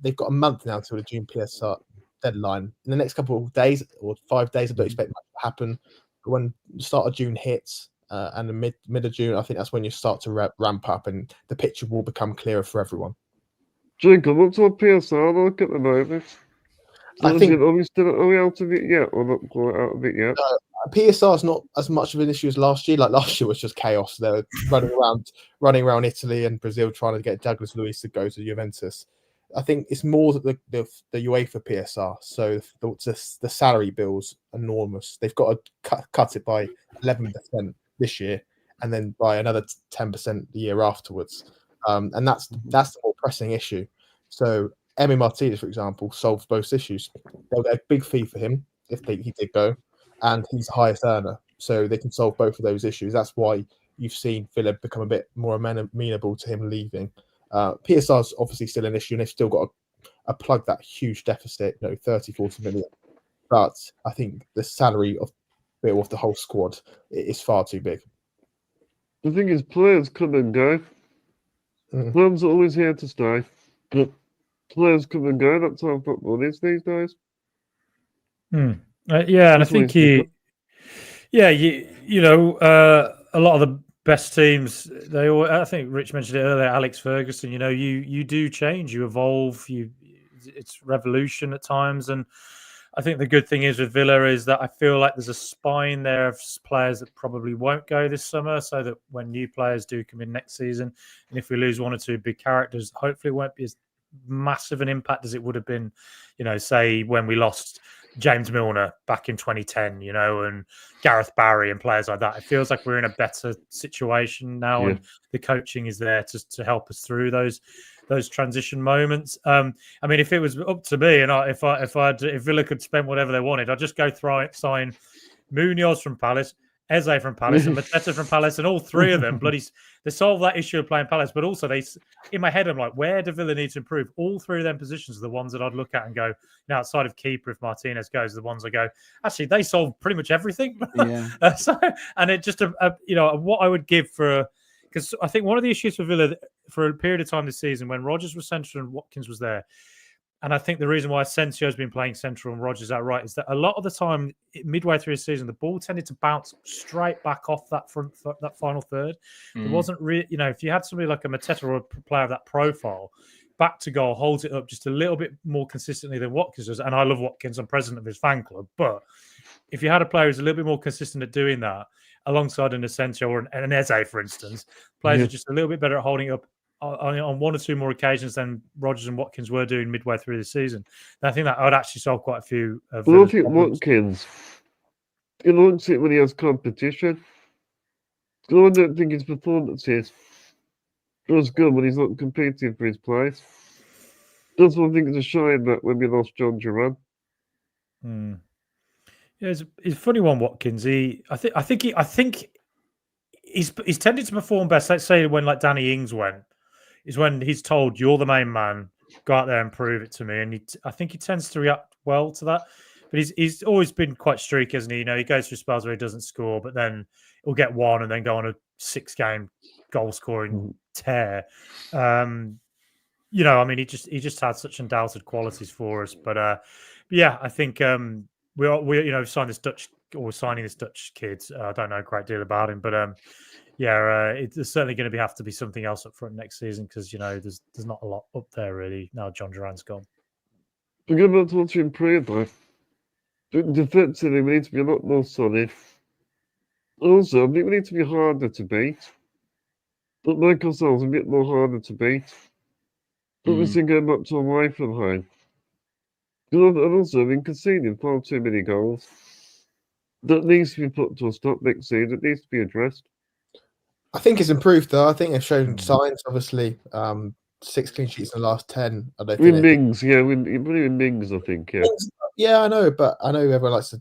Speaker 3: they've got a month now till the June PSR deadline. In the next couple of days or 5 days, I don't expect much to happen. But when the start of June hits and the mid of June, I think that's when you start to ramp up, and the picture will become clearer for everyone.
Speaker 2: Jacob, what's our PSR like at the moment?
Speaker 3: I think,
Speaker 2: are we out of it yet, or not quite out of it yet?
Speaker 3: PSR is not as much of an issue as last year. Like last year was just chaos. They were running around Italy and Brazil trying to get Douglas Luiz to go to Juventus. I think it's more the UEFA PSR. So the salary bill's enormous. They've got to cut it by 11% this year, and then by another 10% the year afterwards. And that's the more pressing issue. So Emi Martinez, for example, solves both issues. They'll get a big fee for him if he did go, and he's the highest earner, so they can solve both of those issues. That's why you've seen Villa become a bit more amenable to him leaving. PSR is obviously still an issue, and they've still got to plug that huge deficit, 30, 40 million. But I think the salary of the whole squad is far too big.
Speaker 2: The thing is, players come and go. Plans are always here to stay. But players come and go. That's how football is these days.
Speaker 5: Yeah, and I think a lot of the best teams, I think Rich mentioned it earlier, Alex Ferguson, you do change, you evolve, it's revolution at times. And I think the good thing is with Villa is that I feel like there's a spine there of players that probably won't go this summer, so that when new players do come in next season, and if we lose 1 or 2 big characters, hopefully it won't be as massive an impact as it would have been, say when we lost James Milner back in 2010, and Gareth Barry and players like that. It feels like we're in a better situation now, and the coaching is there to help us through those transition moments. I mean, if it was up to me, and if Villa could spend whatever they wanted, I'd just go sign Munoz from Palace, Eze from Palace, and Mateta from Palace, and all 3 of them they solve that issue of playing Palace. But also, in my head, I'm like, where do Villa need to improve? All 3 of them positions are the ones that I'd look at and go, outside of keeper, if Martinez goes, the ones I go, actually, they solve pretty much everything.
Speaker 6: Yeah.
Speaker 5: And it just, what I would give because I think one of the issues for Villa for a period of time this season, when Rodgers was central and Watkins was there, and I think the reason why Asensio's been playing central and Rodgers outright is that a lot of the time, midway through the season, the ball tended to bounce straight back off that final third. It wasn't really, if you had somebody like a Mateta or a player of that profile, back to goal, holds it up just a little bit more consistently than Watkins does. And I love Watkins, I'm president of his fan club. But if you had a player who's a little bit more consistent at doing that, alongside an Asensio or an Eze, for instance, players are just a little bit better at holding it up on 1 or 2 more occasions than Rodgers and Watkins were doing midway through the season. And I think that would actually solve quite a few of
Speaker 2: I think Watkins, looks at when he has competition. I don't think his performances was good when he's not competing for his place. That's one thing. It's a shame that when we lost John Duran.
Speaker 5: Yeah, it's a funny one, Watkins. I think he's tended to perform best. Let's say when like Danny Ings went, is when he's told, you're the main man, go out there and prove it to me. And I think he tends to react well to that. But he's always been quite streaky, hasn't he? He goes through spells where he doesn't score, but then he'll get 1 and then go on a 6-game goal scoring tear. I mean, he just had such undoubted qualities for us. But I think we signed this Dutch, or signing this Dutch kid. I don't know a great deal about him, but it's certainly going to have to be something else up front next season, because there's not a lot up there really now John Duran's gone.
Speaker 2: Forget about what's improved though. Defensively, we need to be a lot more solid. Also, I think we need to be harder to beat. But make ourselves a bit more harder to beat. But we're still going back to away from home. And also, we've been conceding far too many goals. That needs to be put to a stop next season. It needs to be addressed.
Speaker 3: I think it's improved though. I think they've shown signs. Obviously, 6 clean sheets in the last 10. I don't
Speaker 2: With
Speaker 3: think
Speaker 2: Mings, yeah, with Mings, I think, yeah.
Speaker 3: Yeah, I know, but I know everyone likes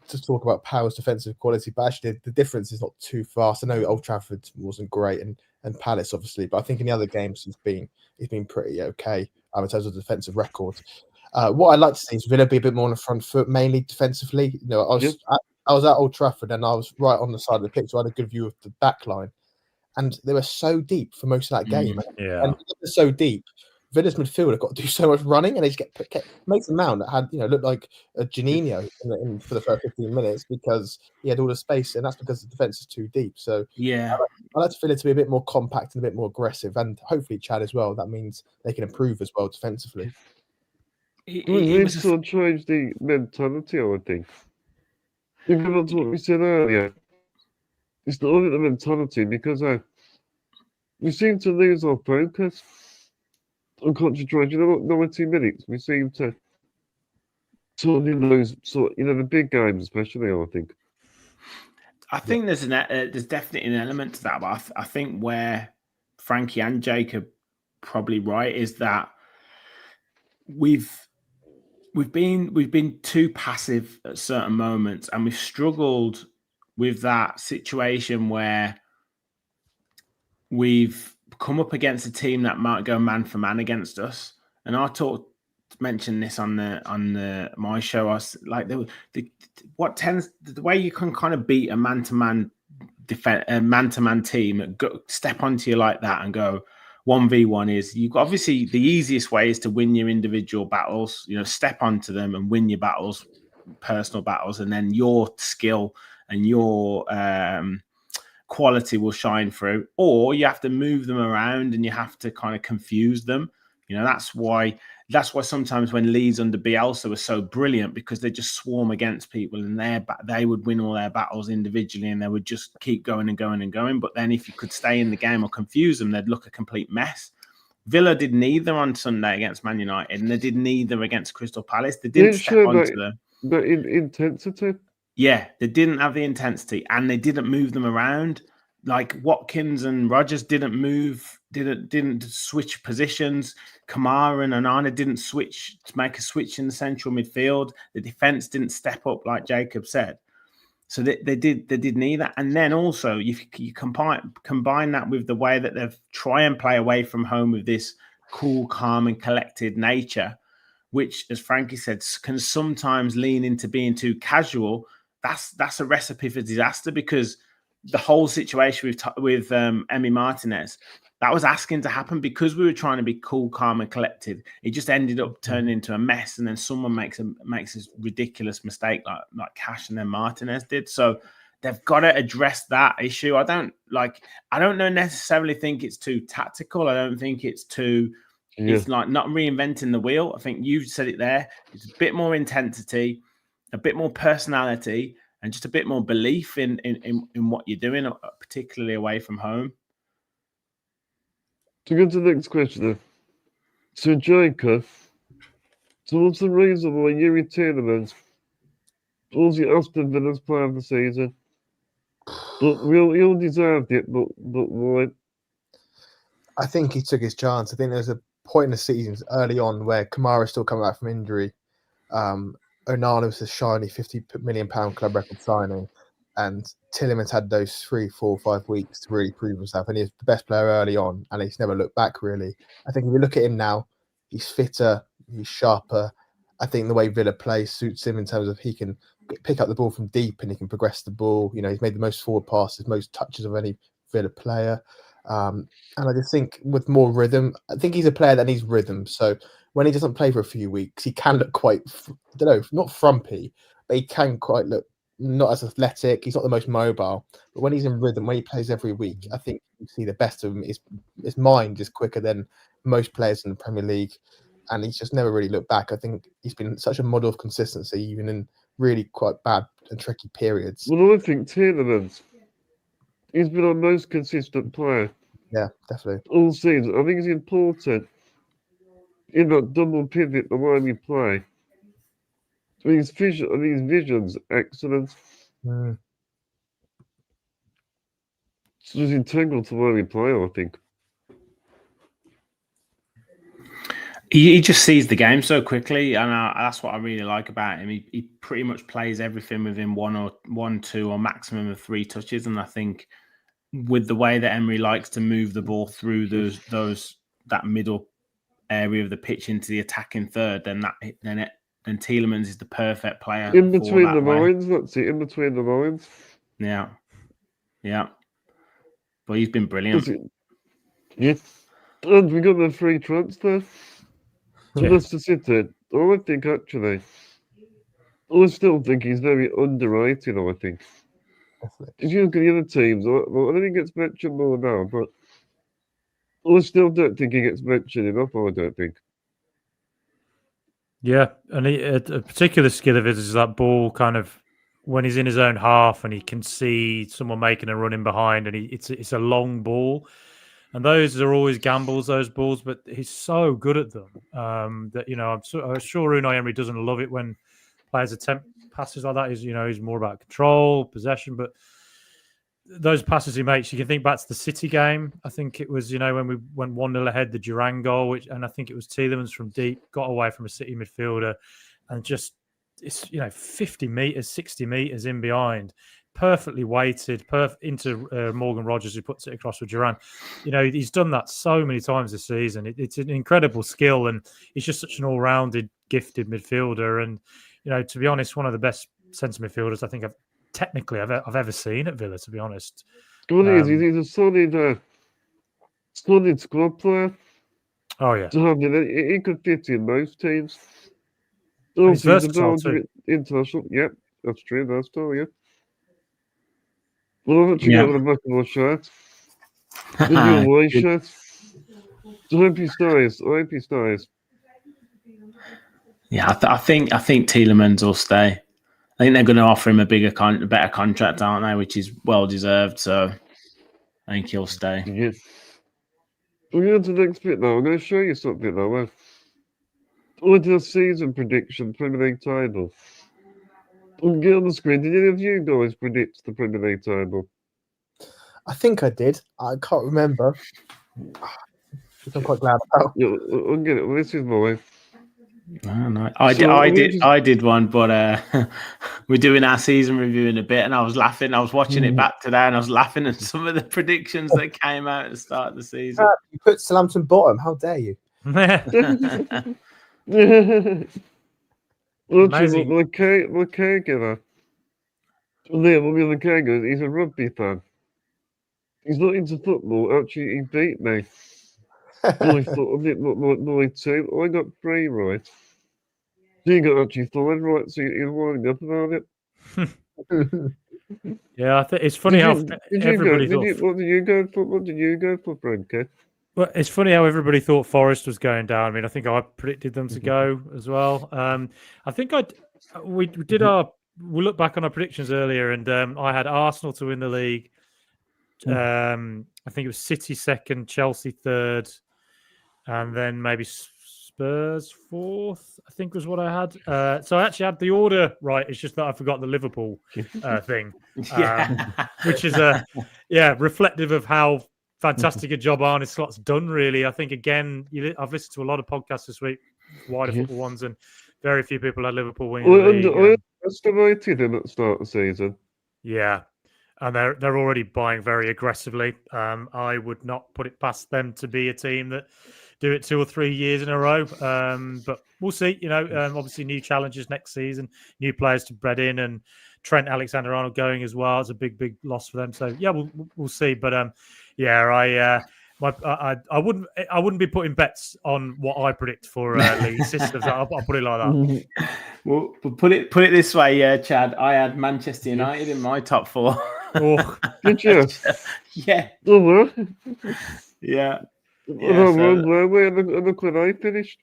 Speaker 3: to talk about Power's defensive quality, but actually the difference is not too fast. I know Old Trafford wasn't great and Palace obviously, but I think in the other games he's been pretty okay in terms of defensive record. What I'd like to see is Villa be a bit more on the front foot, mainly defensively. You know, I was at Old Trafford and I was right on the side of the pitch, so I had a good view of the back line. And they were so deep for most of that game. And they're so deep. Villa's midfielder got to do so much running, and they just get Mason Mount that had looked like a Janino for the first 15 minutes because he had all the space, and that's because the defense is too deep. So
Speaker 4: yeah,
Speaker 3: I like to Villa to be a bit more compact and a bit more aggressive, and hopefully Chad as well. That means they can improve as well defensively.
Speaker 2: We need to change the mentality, I would think. Think about what we said earlier. It's not only the mentality, because we seem to lose our focus and concentration. You know, 90 minutes, we seem to totally lose. The big games, especially, I think.
Speaker 4: I think there's definitely an element to that, but I think where Frankie and Jacob probably right is that we've been too passive at certain moments, and we've struggled with that situation where we've come up against a team that might go man for man against us. And I mentioned this on my show. I was like, the way you can kind of beat a man-to-man team, step onto you like that and go 1v1 is obviously the easiest way is to win your individual battles, step onto them and win your battles, personal battles, and then your skill and your quality will shine through. Or you have to move them around and you have to kind of confuse them. That's why sometimes when Leeds under Bielsa were so brilliant, because they just swarm against people and they would win all their battles individually and they would just keep going and going and going. But then if you could stay in the game or confuse them, they'd look a complete mess. Villa did neither on Sunday against Man United, and they did neither against Crystal Palace. They didn't step onto them.
Speaker 2: But intensity?
Speaker 4: Yeah, they didn't have the intensity, and they didn't move them around. Like Watkins and Rodgers didn't move, didn't switch positions. Kamara and Onana didn't make a switch in the central midfield. The defense didn't step up, like Jacob said. So they did neither. And then also you combine that with the way that they've tried and play away from home with this cool, calm, and collected nature, which, as Frankie said, can sometimes lean into being too casual. That's a recipe for disaster, because the whole situation with Emi Martinez, that was asking to happen because we were trying to be cool, calm, and collected. It just ended up turning into a mess, and then someone makes this ridiculous mistake like Cash and then Martinez did. So they've got to address that issue. I don't necessarily think it's too tactical. I don't think it's too. Yeah. It's like not reinventing the wheel. I think you said it there. It's a bit more intensity, a bit more personality, and just a bit more belief in what you're doing, particularly away from home.
Speaker 2: To go to the next question, so Jacob, so what's the reason why Yuri Tielemans was the Aston Villa's player of the season? But he all deserved it, but why?
Speaker 3: I think he took his chance. I think there's a point in the season early on where Kamara still coming back from injury. Onana was a shiny £50 million club record signing, and Tielemans had those 3, 4, 5 weeks to really prove himself, and he's the best player early on, and he's never looked back really. I think if you look at him now, he's fitter, he's sharper. I think the way Villa plays suits him in terms of he can pick up the ball from deep and he can progress the ball. He's made the most forward passes, most touches of any Villa player. And I just think with more rhythm, I think he's a player that needs rhythm. So when he doesn't play for a few weeks, he can look quite, not frumpy, but he can quite look not as athletic. He's not the most mobile, but when he's in rhythm, when he plays every week, I think you see the best of him. His mind is quicker than most players in the Premier League, and he's just never really looked back. I think he's been such a model of consistency, even in really quite bad and tricky periods.
Speaker 2: Well, I think Tielemans, He's been our most consistent player
Speaker 3: Yeah, definitely.
Speaker 2: all season. I think he's important in that double pivot, the way we play. His vision's excellent.
Speaker 3: Mm.
Speaker 2: It's just integral to the way we play, I think.
Speaker 4: He just sees the game so quickly, and that's what I really like about him. He pretty much plays everything within one, two, or maximum of 3 touches. And I think with the way that Emery likes to move the ball through that middle area of the pitch into the attacking third, then Tielemans is the perfect player
Speaker 2: in between the
Speaker 4: way.
Speaker 2: lines. That's it. In between the lines.
Speaker 4: Yeah. But he's been brilliant.
Speaker 2: Yeah, and we got the free transfer. So that's the City. I think actually, I still think he's very underrated. I think. If you look at the other teams, well, I don't think he gets mentioned more now, but I still don't think he gets mentioned enough. I don't think.
Speaker 5: Yeah, and a particular skill of his is that ball kind of when he's in his own half and he can see someone making a run in behind, and it's a long ball. And those are always gambles, those balls, but he's so good at them that, I'm sure Unai Emery doesn't love it when players attempt passes like that. He's more about control, possession, but those passes he makes, you can think back to the City game. I think it was, when we went 1-0 ahead, the Duran goal, and I think it was Tielemans from deep, got away from a City midfielder and just, it's 50 metres, 60 metres in behind, perfectly weighted, into Morgan Rogers, who puts it across with Duran. He's done that so many times this season. It's an incredible skill, and he's just such an all-rounded, gifted midfielder. And to be honest, one of the best centre midfielders I think I've ever seen at Villa. To be honest,
Speaker 2: He's a solid squad player.
Speaker 5: Oh yeah,
Speaker 2: he could fit in most teams.
Speaker 5: He's versatile too.
Speaker 2: International, yeah, that's true. That's true, yeah. Well, I've actually got the back of my shirt. The new away shirt. So I hope he stays.
Speaker 4: Yeah, I think Tielemans will stay. I think they're going to offer him a better contract, aren't they? Which is well deserved. So I think he'll stay.
Speaker 2: Yes. We're going to the next bit now. I'm going to show you something now. I did a season prediction, Premier League title. On the screen, did any of you guys predict the Premier League title?
Speaker 3: I think I did. I can't remember. Which I'm quite glad about.
Speaker 2: Yeah, I'll get it. Well, this is mine.
Speaker 4: Oh, no. I did one, but we're doing our season review in a bit, and I was laughing. I was watching it back today, and I was laughing at some of the predictions that came out at the start of the season.
Speaker 3: You put Southampton bottom. How dare you?
Speaker 2: Amazing. My caregiver. The caregiver. He's a rugby fan. He's not into football. Actually, he beat me. My team. I got 3 right. He got actually 5 right, so he's winding up about it.
Speaker 5: Yeah, I think it's funny how everybody thought.
Speaker 2: What did you go for? What did you go for, Franke?
Speaker 5: Well, it's funny how everybody thought Forest was going down. I mean, I think I predicted them to go as well. I think we looked back on our predictions earlier, and I had Arsenal to win the league. I think it was City second, Chelsea third, and then maybe Spurs 4th, I think was what I had. So I actually had the order right. It's just that I forgot the Liverpool thing, which is reflective of how fantastic a job Arne Slot's done. Really, I think again, I've listened to a lot of podcasts this week, wider football ones, and very few people had Liverpool winning the league.
Speaker 2: I underestimated him at the start of the season.
Speaker 5: Yeah. And they're already buying very aggressively. I would not put it past them to be a team that do it 2 or 3 years in a row. But we'll see. Obviously new challenges next season, new players to bred in, and Trent Alexander-Arnold going as well. It's a big loss for them. So yeah, we'll see. But I wouldn't be putting bets on what I predict for league systems. I'll put it like that.
Speaker 4: Well, put it this way, Chad. I had Manchester United in my top 4.
Speaker 2: Oh, did you?
Speaker 4: Yeah.
Speaker 2: Oh,
Speaker 4: yeah.
Speaker 2: Look when I finished.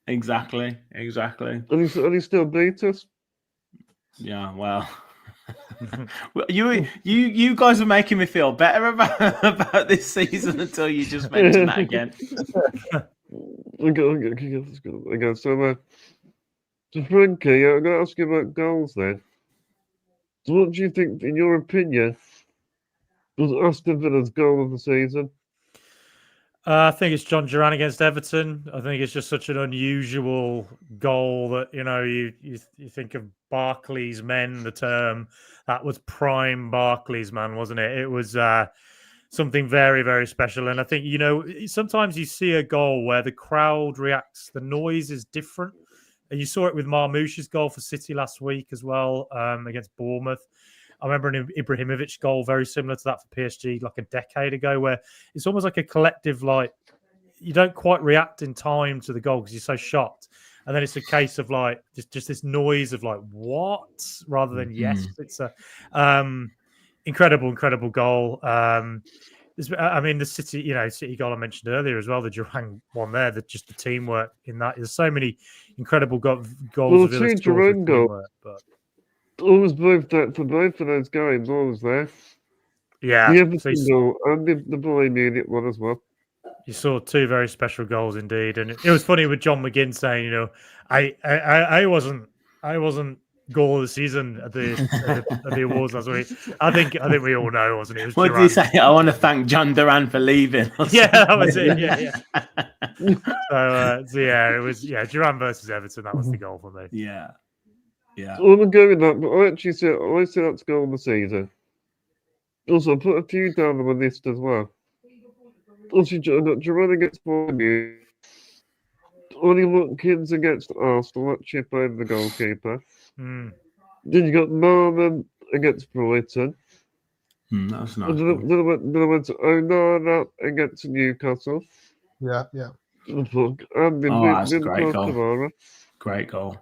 Speaker 4: Exactly.
Speaker 2: And he still beat us.
Speaker 4: Yeah, well, Well, you guys are making me feel better about this season until you just mentioned that again.
Speaker 2: Okay, so Frankie, I'm going to ask you about goals then. So what do you think, in your opinion, was Aston Villa's goal of the season?
Speaker 5: I think it's John Duran against Everton. I think it's just such an unusual goal that you think of Barclays men. The term that was prime Barclays man, wasn't it? It was something very, very special. And I think sometimes you see a goal where the crowd reacts. The noise is different. And you saw it with Marmoush's goal for City last week as well against Bournemouth. I remember an Ibrahimovic goal very similar to that for PSG like a decade ago, where it's almost like a collective, like you don't quite react in time to the goal because you're so shocked. And then it's a case of like just this noise of like, what? Rather than yes. It's a incredible goal. The City goal I mentioned earlier as well, the Duran one there, just the teamwork in that. There's so many incredible goals of Villa
Speaker 2: Duran goal.
Speaker 5: But
Speaker 2: Always both that for both of those games, always there.
Speaker 5: Yeah,
Speaker 2: the Everton goal and the Bayern Munich one as well.
Speaker 5: You saw two very special goals indeed, and it was funny with John McGinn saying, I wasn't goal of the season at the awards last week. I think we all know, wasn't it? It was
Speaker 4: what
Speaker 5: Duran.
Speaker 4: did he say? I want to thank John Duran for leaving.
Speaker 5: Yeah, that was it. Yeah. So it was Duran versus Everton. That was the goal for me.
Speaker 4: Yeah.
Speaker 2: So I'm going with that, but I say that's goal of the season. Also, I put a few down on my list as well. Also, Duran against Bournemouth. Ollie Watkins against Arsenal, that chip over the goalkeeper. Then you got Marman against Brighton.
Speaker 4: That was nice.
Speaker 2: Then I went to Onana against Newcastle.
Speaker 3: Yeah.
Speaker 2: And
Speaker 4: that's a great goal.
Speaker 2: Kamara.
Speaker 4: Great goal.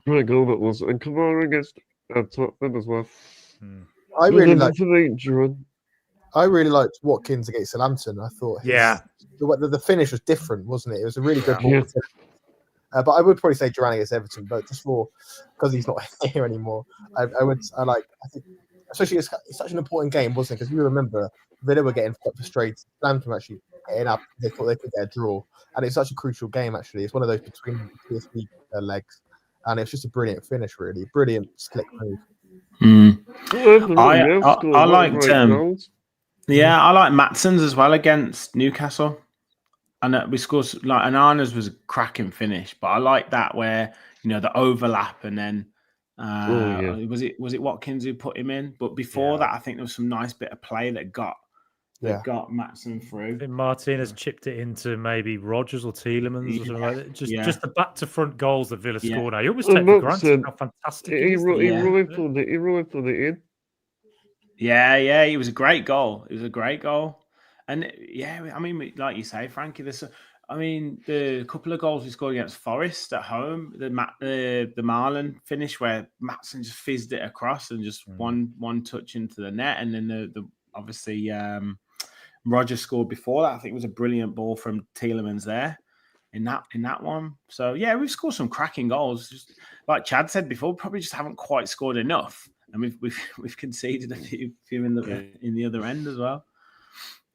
Speaker 2: Great goal that was. And Kamara against Tottenham as well.
Speaker 3: I really liked Watkins against Southampton. I thought the finish was different, wasn't it? It was a really good ball.
Speaker 2: Yeah.
Speaker 3: But I would probably say Duran against Everton, but just because he's not here anymore. I think especially it's such an important game, wasn't it? Because you remember Villa were getting frustrated. Southampton were actually getting up. They thought they could get a draw, and it's such a crucial game. Actually, it's one of those between PSV legs, and it's just a brilliant finish, really brilliant slick move.
Speaker 4: I liked I like Matson's as well against Newcastle. And we scored Anana's was a cracking finish, but I like that where the overlap and then was it Watkins who put him in? But before that, I think there was some nice bit of play that got Matson through.
Speaker 5: I think Martinez chipped it into maybe Rodgers or Tielemans or something like that. Just the back to front goals that Villa scored. Now you always take for granted how fantastic
Speaker 2: he rifled it in.
Speaker 4: Yeah, it was a great goal. And like you say, Frankie, the couple of goals we scored against Forest at home, the Marlon finish where Matson just fizzed it across and just one touch into the net, and then the obviously Rodgers scored before that. I think it was a brilliant ball from Tielemans there in that one. So we've scored some cracking goals. Just like Chad said before, probably just haven't quite scored enough, and we've conceded a few in the other end as well.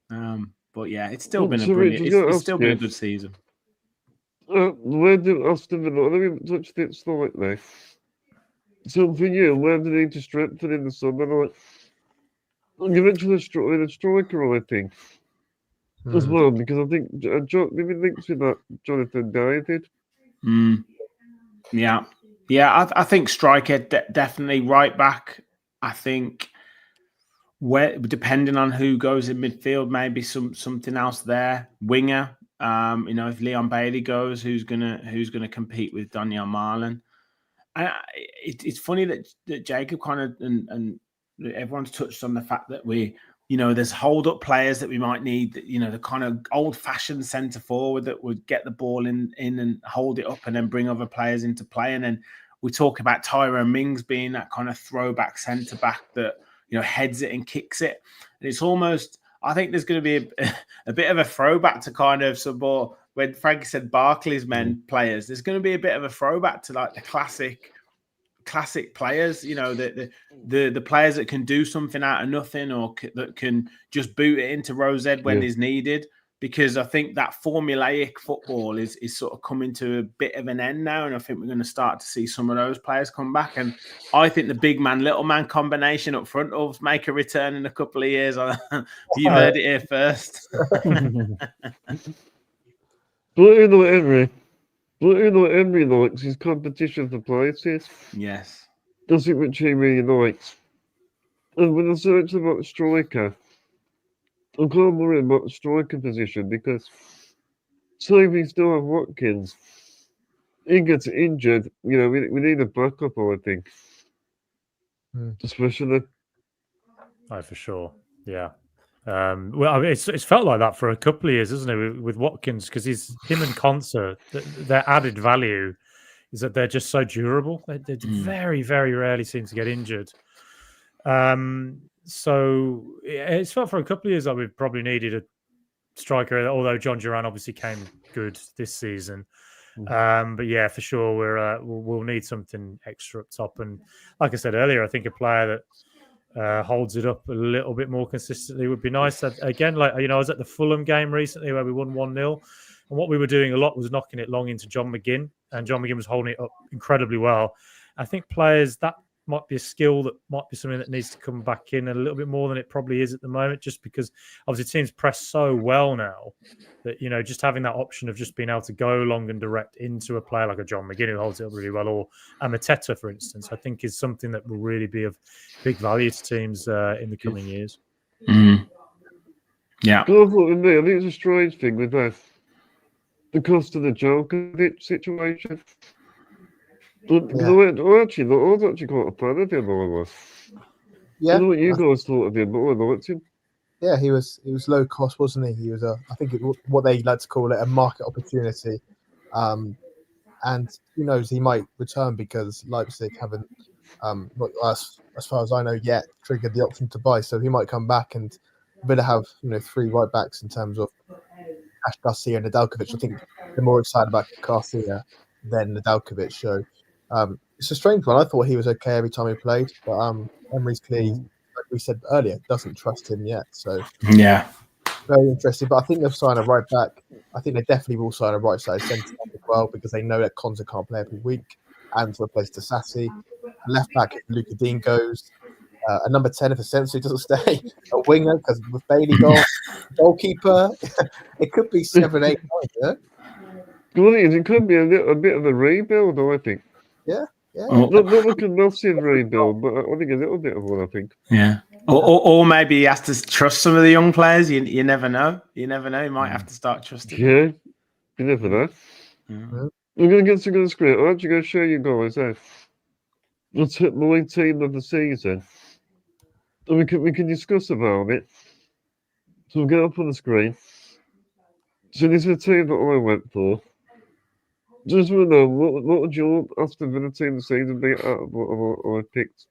Speaker 4: But it's still been it's still been a good season.
Speaker 2: Where did Aston Villa? Let me touch it slightly. So for you, where do they need to strengthen in the summer? You mentioned a striker, I think, as well, because I think maybe links with that Jonathan David.
Speaker 4: Yeah. I think striker definitely right back. I think. Where depending on who goes in midfield, maybe something else there. Winger, if Leon Bailey goes, who's gonna compete with Daniel Marlon? It's funny that Jacob kind of and everyone's touched on the fact that there's hold up players that we might need. The kind of old fashioned centre forward that would get the ball in and hold it up and then bring other players into play. And then we talk about Tyrone Mings being that kind of throwback centre back that. Heads it and kicks it. And it's almost, I think there's going to be a bit of a throwback to kind of some more, when Frank said Barclays men players, there's going to be a bit of a throwback to like the classic classic players, you know, the players that can do something out of nothing, or that can just boot it into Rosette when is needed. Because I think that formulaic football is sort of coming to a bit of an end now, and I think we're going to start to see some of those players come back. And I think the big man, little man combination up front will make a return in a couple of years. You heard it here first.
Speaker 2: Henry likes his competition for places.
Speaker 4: Yes.
Speaker 2: That's it, which he really likes. And when I search about the striker, I'm kind of worried about the striker position, because say we still have Watkins, he gets injured, you know, we need a backup, I think. Especially.
Speaker 5: Oh, for sure. Yeah. Well, I mean, it's felt like that for a couple of years, isn't it, with Watkins? Because him and Konsa, their added value is that they're just so durable. They very, very rarely seem to get injured. So it's felt for a couple of years like we've probably needed a striker, although John Duran obviously came good this season. But yeah, for sure, we'll need something extra up top. And like I said earlier, I think a player that holds it up a little bit more consistently would be nice. Again, like, you know, I was at the Fulham game recently where we won 1-0, and what we were doing a lot was knocking it long into John McGinn, and John McGinn was holding it up incredibly well. I think players, that might be a skill that might be something that needs to come back in a little bit more than it probably is at the moment, just because obviously teams press so well now that, you know, just having that option of just being able to go long and direct into a player like a John McGinn who holds it up really well, or a Mateta, for instance, I think is something that will really be of big value to teams in the coming years.
Speaker 4: Yeah.
Speaker 2: I think it's a strange thing with that. The cost of the Djokovic situation. But I was actually quite a fan of him, I was.
Speaker 3: Yeah.
Speaker 2: I don't know what you guys thought of him, but I liked him.
Speaker 3: Yeah, he was low cost, wasn't he? He was what they like to call it, a market opportunity. And who knows, he might return, because Leipzig haven't, not as far as I know yet, triggered the option to buy. So he might come back, and Villa have, you know, 3 right backs in terms of Ash Garcia and Nedeljkovic. I think they're more excited about Garcia than Nedeljkovic. So it's a strange one. I thought he was okay every time he played, but Emery's clearly, like we said earlier, doesn't trust him yet. So
Speaker 4: yeah,
Speaker 3: very interesting. But I think they'll sign a right back. I think they definitely will sign a right side centre as well, because they know that Konsa can't play every week, and to replace Disasi. Left back, if Luka Dean goes. A number 10 if Asensio doesn't stay. A winger, because with Bailey goalkeeper, it could be 7, 8, 9.
Speaker 2: Well, it could be a bit of a rebuild, I think.
Speaker 3: Yeah.
Speaker 2: Not like a massive rebuild, but I think a little bit of one, I think.
Speaker 4: Yeah. Or maybe he has to trust some of the young players. You never know. You never know. He might have to start trusting.
Speaker 2: Yeah, you never know. We're going to get to the screen. I'm actually going to show you guys what's my team of the season. And we can discuss about it. So we'll get up on the screen. So this is a team that I went for. Just want to know, what would your Aston Villa team of the season be out of what I picked?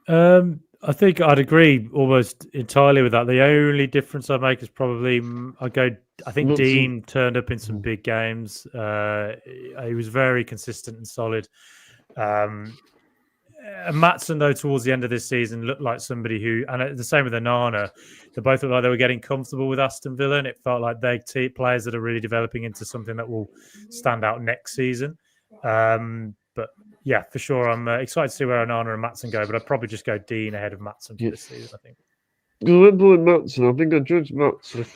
Speaker 5: I think I'd agree almost entirely with that. The only difference I make is probably I think Dean turned up in some big games. He was very consistent and solid. Maatsen, though, towards the end of this season looked like somebody who, and the same with Onana, they both looked like they were getting comfortable with Aston Villa, and it felt like they're players that are really developing into something that will stand out next season. But yeah, for sure, I'm excited to see where Onana and Maatsen go, but I'd probably just go Dean ahead of Maatsen for this season, I think.
Speaker 2: I went by Maatsen. I think I judged Maatsen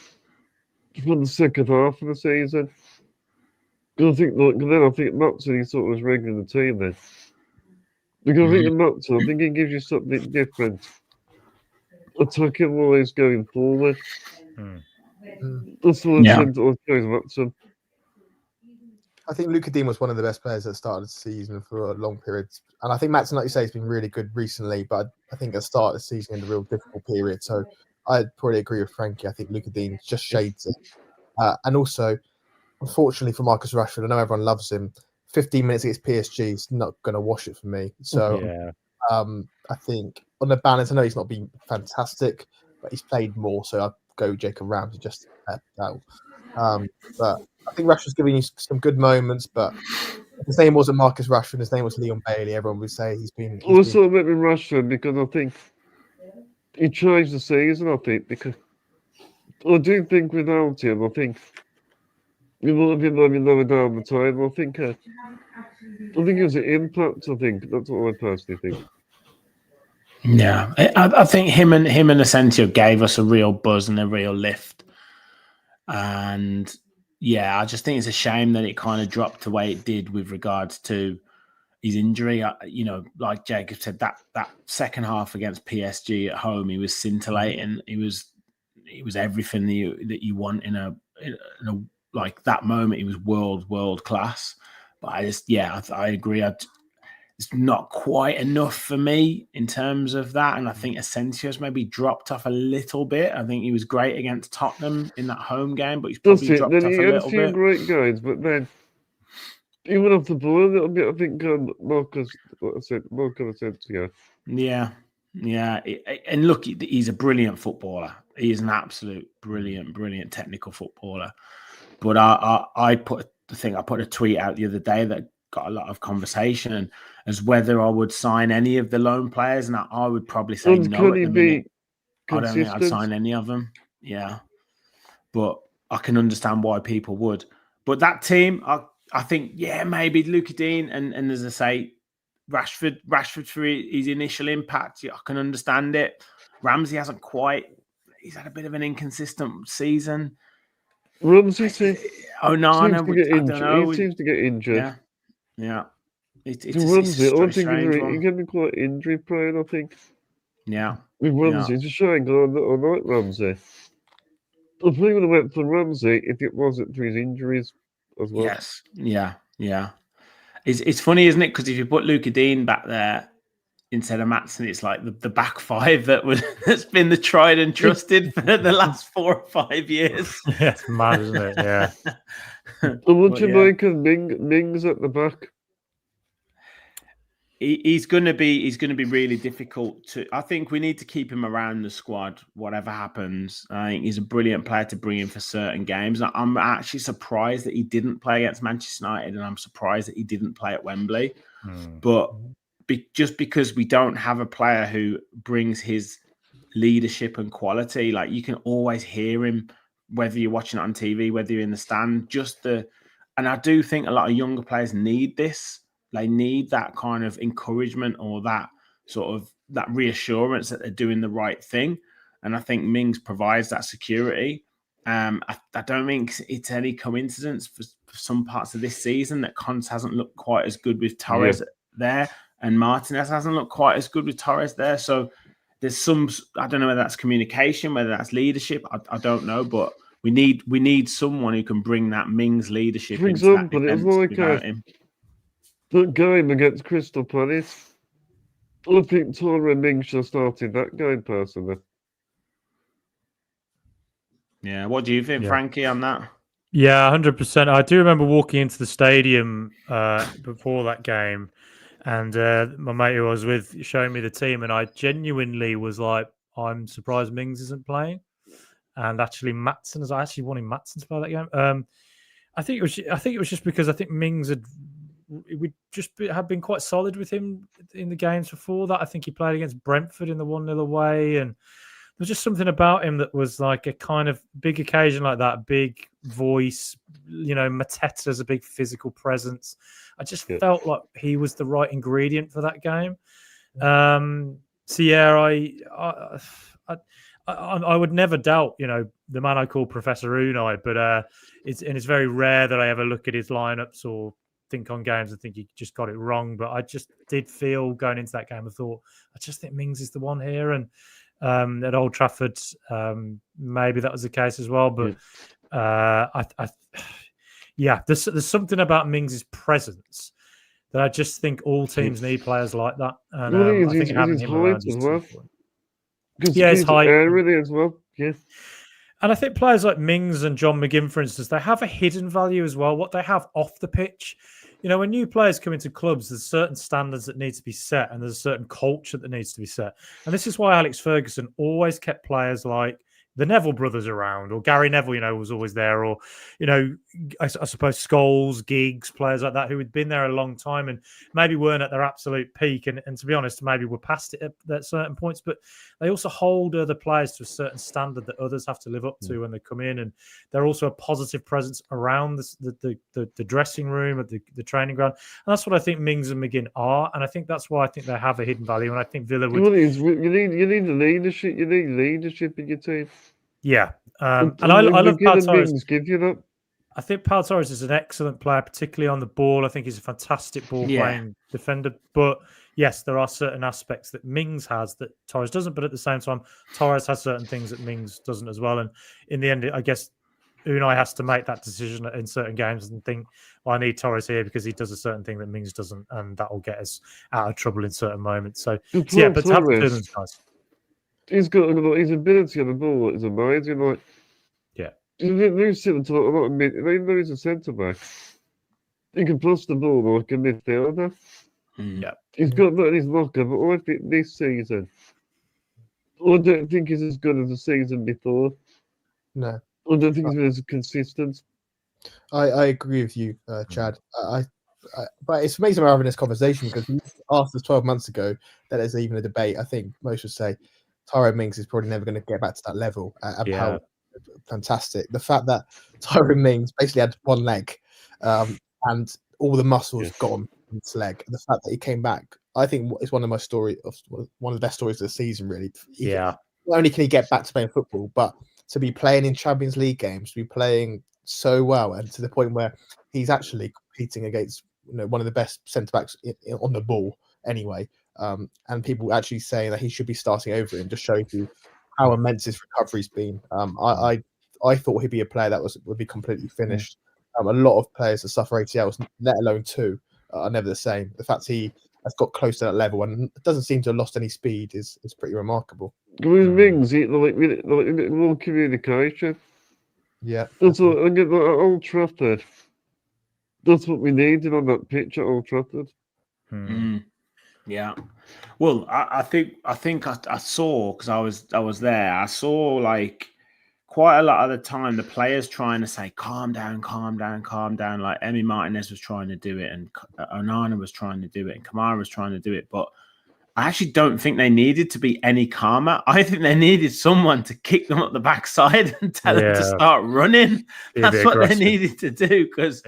Speaker 2: for the second half of the season. I think Maatsen, he sort of was regular the team then. Because I think Maatsen, I think he gives you something different. Attacking wise going forward. That's what I said to Maatsen.
Speaker 3: I think Luka Dean was one of the best players that started the season for a long period. And I think Maatsen, like you say, has been really good recently, but I think at the start of the season in a real difficult period. So I'd probably agree with Franke. I think Luka Dean just shades it. And also, unfortunately for Marcus Rashford, I know everyone loves him. 15 minutes against PSG is not going to wash it for me. So I think on the balance, I know he's not been fantastic, but he's played more. So I'd go Jacob Ramsey just out. But I think Rashford's giving you some good moments, but his name wasn't Marcus Rashford. His name was Leon Bailey. Everyone would say he's been.
Speaker 2: Also, maybe Rashford, because I think he changed the season. I think because I do think without him, I think we might have been maybe lower down the table. I think it was an impact. I think that's what I personally think.
Speaker 4: Yeah, I think him and Asensio gave us a real buzz and a real lift, and yeah, I just think it's a shame that it kind of dropped the way it did with regards to his injury. Like Jacob said, that second half against PSG at home, he was scintillating. He was everything that you want in a like that moment. He was world class. But I agree. It's not quite enough for me in terms of that. And I think Asensio's maybe dropped off a little bit. I think he was great against Tottenham in that home game, but he's probably dropped off a little bit.
Speaker 2: He had a few great games, but then he went off the ball a little bit. I think Marcus Asensio. Yeah.
Speaker 4: Yeah. And look, he's a brilliant footballer. He is an absolute brilliant technical footballer. But I put a tweet out the other day that got a lot of conversation as whether I would sign any of the loan players, and I would probably say no at the minute. I don't think I'd sign any of them. Yeah, but I can understand why people would. But that team, I think, maybe Luka Dean and as I say, Rashford for his initial impact. I can understand it. Ramsey hasn't quite. He's had a bit of an inconsistent season.
Speaker 2: Ramsey
Speaker 4: seems to
Speaker 2: get injured.
Speaker 4: Yeah. It's
Speaker 2: Ramsey, I think
Speaker 4: he
Speaker 2: can be quite injury prone, I think.
Speaker 4: Yeah.
Speaker 2: With Ramsey, it's a shame. I like Ramsey. I think would have went for Ramsey if it wasn't for his injuries as well.
Speaker 4: Yes. Yeah. It's funny, isn't it? Because if you put Luka Dean back there instead of Maatsen, it's like the back five that's been the tried and trusted for the last 4 or 5 years.
Speaker 5: Yeah, it's mad, isn't it? Yeah.
Speaker 2: And what do you make of Mings at the back?
Speaker 4: He's going to be really difficult to. I think we need to keep him around the squad, whatever happens. I think he's a brilliant player to bring in for certain games. I'm actually surprised that he didn't play against Manchester United, and I'm surprised that he didn't play at Wembley. But just because we don't have a player who brings his leadership and quality, like you can always hear him, whether you're watching it on TV, whether you're in the stand. And I do think a lot of younger players need this. They need that kind of encouragement or that sort of that reassurance that they're doing the right thing. And I think Mings provides that security. I don't think it's any coincidence for some parts of this season that Conte hasn't looked quite as good with Torres there, and Martinez hasn't looked quite as good with Torres there. So there's I don't know whether that's communication, whether that's leadership. I don't know, but we need someone who can bring that Mings leadership.
Speaker 2: For example, it was like that game against Crystal Palace. I think Tyler Mings should have started that game personally.
Speaker 4: Yeah, what do you think, Frankie, on that?
Speaker 5: Yeah, 100%. I do remember walking into the stadium before that game, and my mate who I was with showing me the team, and I genuinely was like, I'm surprised Mings isn't playing. And actually, Maatsen, I actually wanted Maatsen to play that game. I think it was just because I think Mings had been quite solid with him in the games before that. I think he played against Brentford in the 1-0 away, and there's just something about him that was like a kind of big occasion like that, big voice, Mateta's a big physical presence. I just felt like he was the right ingredient for that game. I would never doubt, the man I call Professor Unai, but it's very rare that I ever look at his lineups or think on games and think he just got it wrong. But I just did feel going into that game, I just think Mings is the one here, and at Old Trafford, maybe that was the case as well. But there's something about Mings' presence that I just think all teams need players like that. And I think having him around is important.
Speaker 2: His height really as well. Yes.
Speaker 5: And I think players like Mings and John McGinn, for instance, they have a hidden value as well. What they have off the pitch, when new players come into clubs, there's certain standards that need to be set, and there's a certain culture that needs to be set. And this is why Alex Ferguson always kept players like the Neville brothers around, or Gary Neville, was always there, or, I suppose Scholes, Giggs, players like that who had been there a long time and maybe weren't at their absolute peak. And to be honest, maybe were past it at certain points, but they also hold other players to a certain standard that others have to live up to when they come in. And they're also a positive presence around the dressing room, at the training ground. And that's what I think Mings and McGinn are. And I think that's why I think they have a hidden value. And I think Villa would.
Speaker 2: You need the leadership. You need leadership in your team.
Speaker 5: Yeah. And I love Pau Torres.
Speaker 2: Give you that.
Speaker 5: I think Pau Torres is an excellent player, particularly on the ball. I think he's a fantastic ball-playing defender. But yes, there are certain aspects that Mings has that Torres doesn't. But at the same time, Torres has certain things that Mings doesn't as well. And in the end, I guess Unai has to make that decision in certain games and think, well, I need Torres here because he does a certain thing that Mings doesn't, and that will get us out of trouble in certain moments. So yeah, but to have the two of them guys.
Speaker 2: He's got his ability on the ball is amazing. Like, he's a centre back. He can pass the ball like a midfielder.
Speaker 5: Yeah,
Speaker 2: he's got that in his locker. But I think this season, I don't think he's as good as the season before.
Speaker 3: No,
Speaker 2: I don't think he's been as consistent.
Speaker 3: I agree with you, Chad. But it's amazing we're having this conversation because you asked us 12 months ago that there's even a debate. I think most would say Tyrone Mings is probably never going to get back to that level. How fantastic. The fact that Tyrone Mings basically had one leg and all the muscles gone from his leg. The fact that he came back, I think is one of the best stories of the season, really. Not only can he get back to playing football, but to be playing in Champions League games, to be playing so well, and to the point where he's actually competing against one of the best centre backs on the ball anyway. And people actually saying that he should be starting over him just shows you how immense his recovery's been. I thought he'd be a player that would be completely finished. A lot of players that suffer ACLs, let alone two, are never the same. The fact he has got close to that level and doesn't seem to have lost any speed is pretty remarkable.
Speaker 2: With Mings, like more communication.
Speaker 3: Yeah,
Speaker 2: that's what I get. Like Old Trafford. That's what we needed on that pitch at Old Trafford.
Speaker 4: Yeah. Well, I think I saw, because I was there. I saw like quite a lot of the time the players trying to say calm down. Like Emi Martinez was trying to do it, and Onana was trying to do it, and Kamara was trying to do it, but I actually don't think they needed to be any calmer. I think they needed someone to kick them up the backside and tell them to start running. That's what they needed to do, because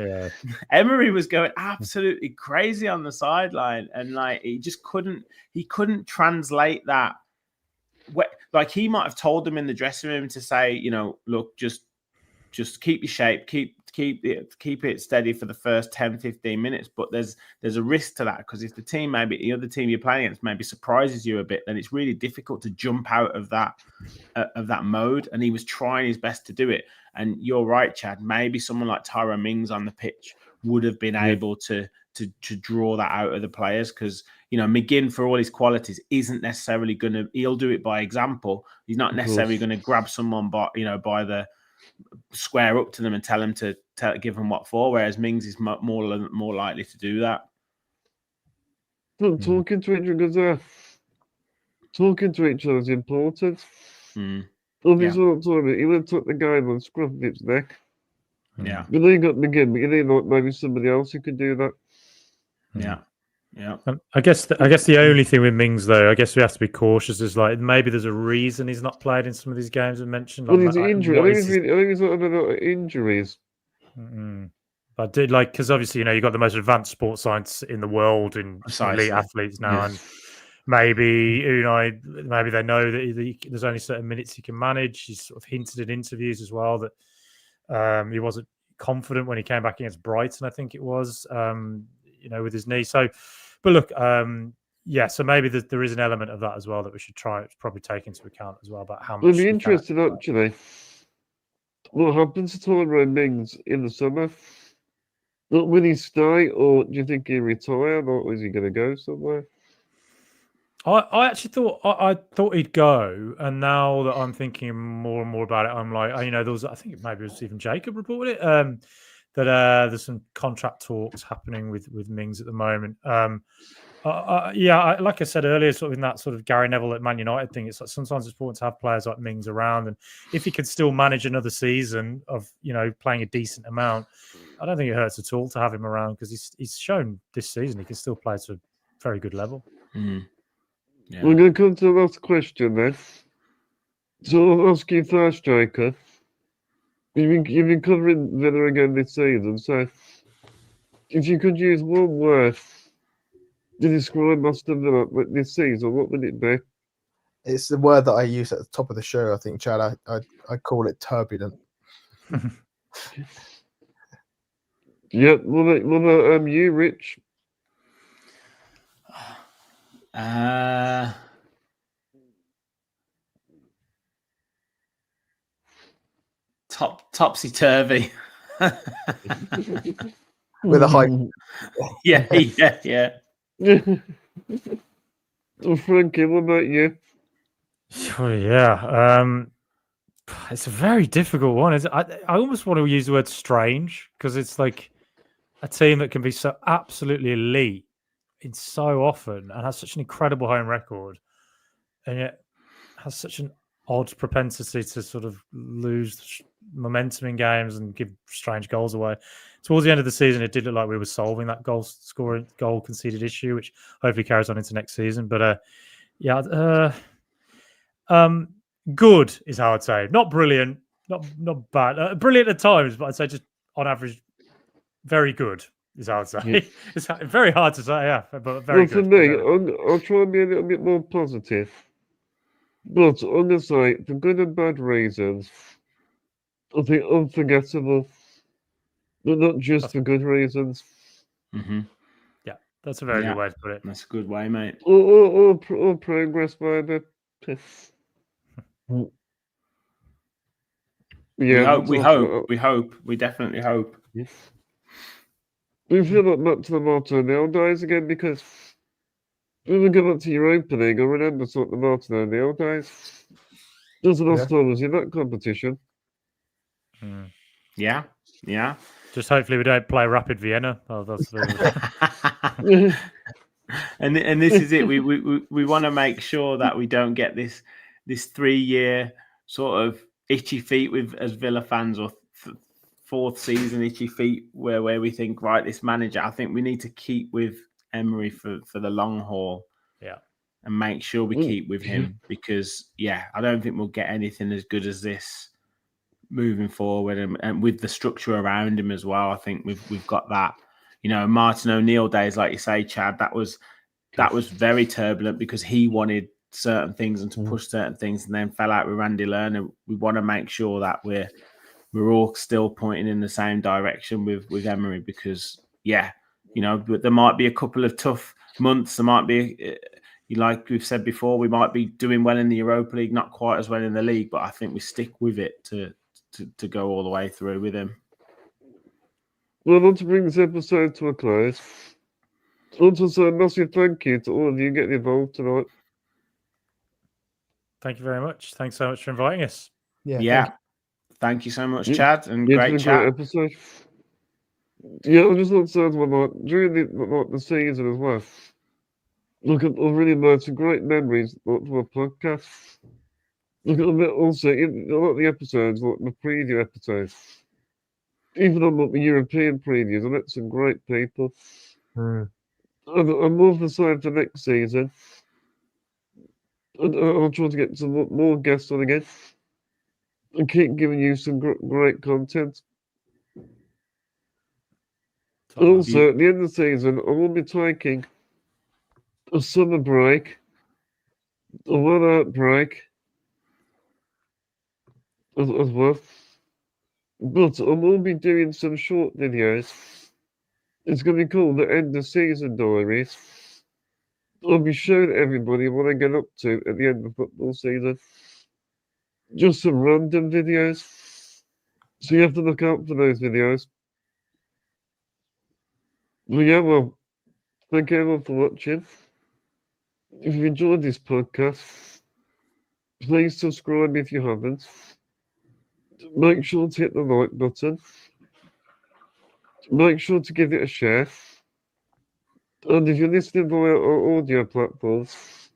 Speaker 4: Emery was going absolutely crazy on the sideline, and like he couldn't translate that. Like he might have told them in the dressing room to say, look, just keep your shape, keep it steady for the first 10-15 minutes, but there's a risk to that, because if the other team you're playing against maybe surprises you a bit, then it's really difficult to jump out of that mode. And he was trying his best to do it. And you're right, Chad, maybe someone like Tyrone Mings on the pitch would have been able to draw that out of the players, because McGinn, for all his qualities, isn't necessarily he'll do it by example. He's not necessarily going to grab someone by the square up to them and tell them to give them what for, whereas Mings is more likely to do that.
Speaker 2: Talking to each other is important. Obviously, he would have took the guy and scrubbed its neck.
Speaker 4: Yeah,
Speaker 2: but then you got McGinn, but you need maybe somebody else who could do that.
Speaker 4: Yeah.
Speaker 5: I guess the only thing with Mings, though, I guess we have to be cautious, is like maybe there's a reason he's not played in some of these games we mentioned.
Speaker 2: Well, he's injured. I think he's got a lot of injuries.
Speaker 5: I did because obviously you've got the most advanced sports science in the world in elite athletes now, and maybe Unai, maybe they know that there's only certain minutes he can manage. He's sort of hinted in interviews as well that he wasn't confident when he came back against Brighton, I think it was, with his knee. So, but look, so maybe there is an element of that as well that we should probably take into account as well, about how much.
Speaker 2: It'll be interesting, actually, what happens to Tyrone Mings in the summer. Will he stay, or do you think he'll retire, or is he going to go somewhere?
Speaker 5: I actually thought he'd go, and now that I'm thinking more and more about it, I'm like, there was, I think maybe it was even Jacob reported it, that there's some contract talks happening with Mings at the moment. Like I said earlier, sort of in that sort of Gary Neville at Man United thing, it's like sometimes it's important to have players like Mings around, and if he can still manage another season of playing a decent amount, I don't think it hurts at all to have him around, because he's shown this season he can still play to a very good level.
Speaker 4: Mm. Yeah.
Speaker 2: We're going to come to the last question then. So I'll ask you first, Jacob. You've been covering Villa again this season, so if you could use one word to describe Aston Villa this season, what would it be?
Speaker 3: It's the word that I use at the top of the show, I think, Chad. I call it turbulent.
Speaker 2: Yeah, what about you, Rich?
Speaker 4: Topsy-turvy.
Speaker 3: With a high...
Speaker 4: Yeah.
Speaker 2: Well, Frankie, what about you?
Speaker 5: Oh, yeah. It's a very difficult one. I almost want to use the word strange, because it's like a team that can be so absolutely elite in so often and has such an incredible home record, and yet has such an odd propensity to sort of lose momentum in games and give strange goals away. Towards the end of the season, it did look like we were solving that goal conceded issue, which hopefully carries on into next season. But good is how I'd say. Not brilliant, not bad. Brilliant at times, but I'd say just on average, very good is how I'd say.
Speaker 2: Yeah.
Speaker 5: It's very hard to say, yeah, but very
Speaker 2: For
Speaker 5: good.
Speaker 2: me, I'll try and be a little bit more positive. But on the site, for good and bad reasons, I think unforgettable, but not just for good reasons.
Speaker 4: Mm-hmm.
Speaker 5: Yeah, that's a very good way to put it.
Speaker 4: That's a good way, mate.
Speaker 2: Or progress, maybe. Yeah,
Speaker 4: We definitely hope.
Speaker 2: Yes. We feel like back to the Martinelli days again, because when we go back to Europa League, I remember sort of the Martinelli days. Just the last time I was in that competition.
Speaker 4: Yeah.
Speaker 5: Just hopefully we don't play Rapid Vienna. Oh, that's
Speaker 4: and this is it. We want to make sure that we don't get this 3-year sort of itchy feet as Villa fans, or fourth season itchy feet where we think, right, this manager. I think we need to keep with Emery for the long haul.
Speaker 5: Yeah.
Speaker 4: And make sure we keep with him, because I don't think we'll get anything as good as this moving forward, and with the structure around him as well. I think we've got that. Martin O'Neill days, like you say, Chad, that was very turbulent, because he wanted certain things and to push certain things, and then fell out with Randy Lerner. We want to make sure that we're all still pointing in the same direction with Emery, because there might be a couple of tough months. There might be, like we've said before, we might be doing well in the Europa League, not quite as well in the league, but I think we stick with it to go all the way through with him.
Speaker 2: Well, I want to bring this episode to a close. I want to say a massive thank you to all of you getting involved tonight.
Speaker 5: Thank you very much. Thanks so much for inviting us.
Speaker 3: Yeah.
Speaker 4: Thank you so much, Chad, and great chat.
Speaker 2: Great episode. Yeah, I just want to say as well, during the season as well. Look, I've really made some great memories to our podcast. Look at them also in a lot of the episodes, like the preview episodes. Even on the European previews, I met some great people. I'm more of the same for next season. And I'll try to get some more guests on again, and keep giving you some great content. And also, at the end of the season, I will be taking a summer break, a 1-hour break as well. But I will be doing some short videos. It's going to be called the End of Season Diaries. I'll be showing everybody what I get up to at the end of football season. Just some random videos. So you have to look out for those videos. Well, thank you everyone for watching. If you enjoyed this podcast, please subscribe if you haven't. Make sure to hit the like button. Make sure to give it a share. And if you're listening via our audio platforms,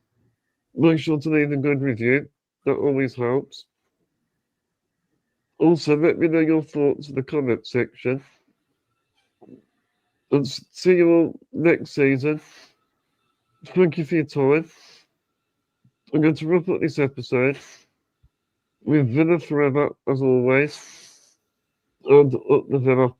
Speaker 2: make sure to leave a good review. That always helps. Also, let me know your thoughts in the comment section. And see you all next season. Thank you for your time. I'm going to wrap up this episode with Villa forever, as always. And up the Villa.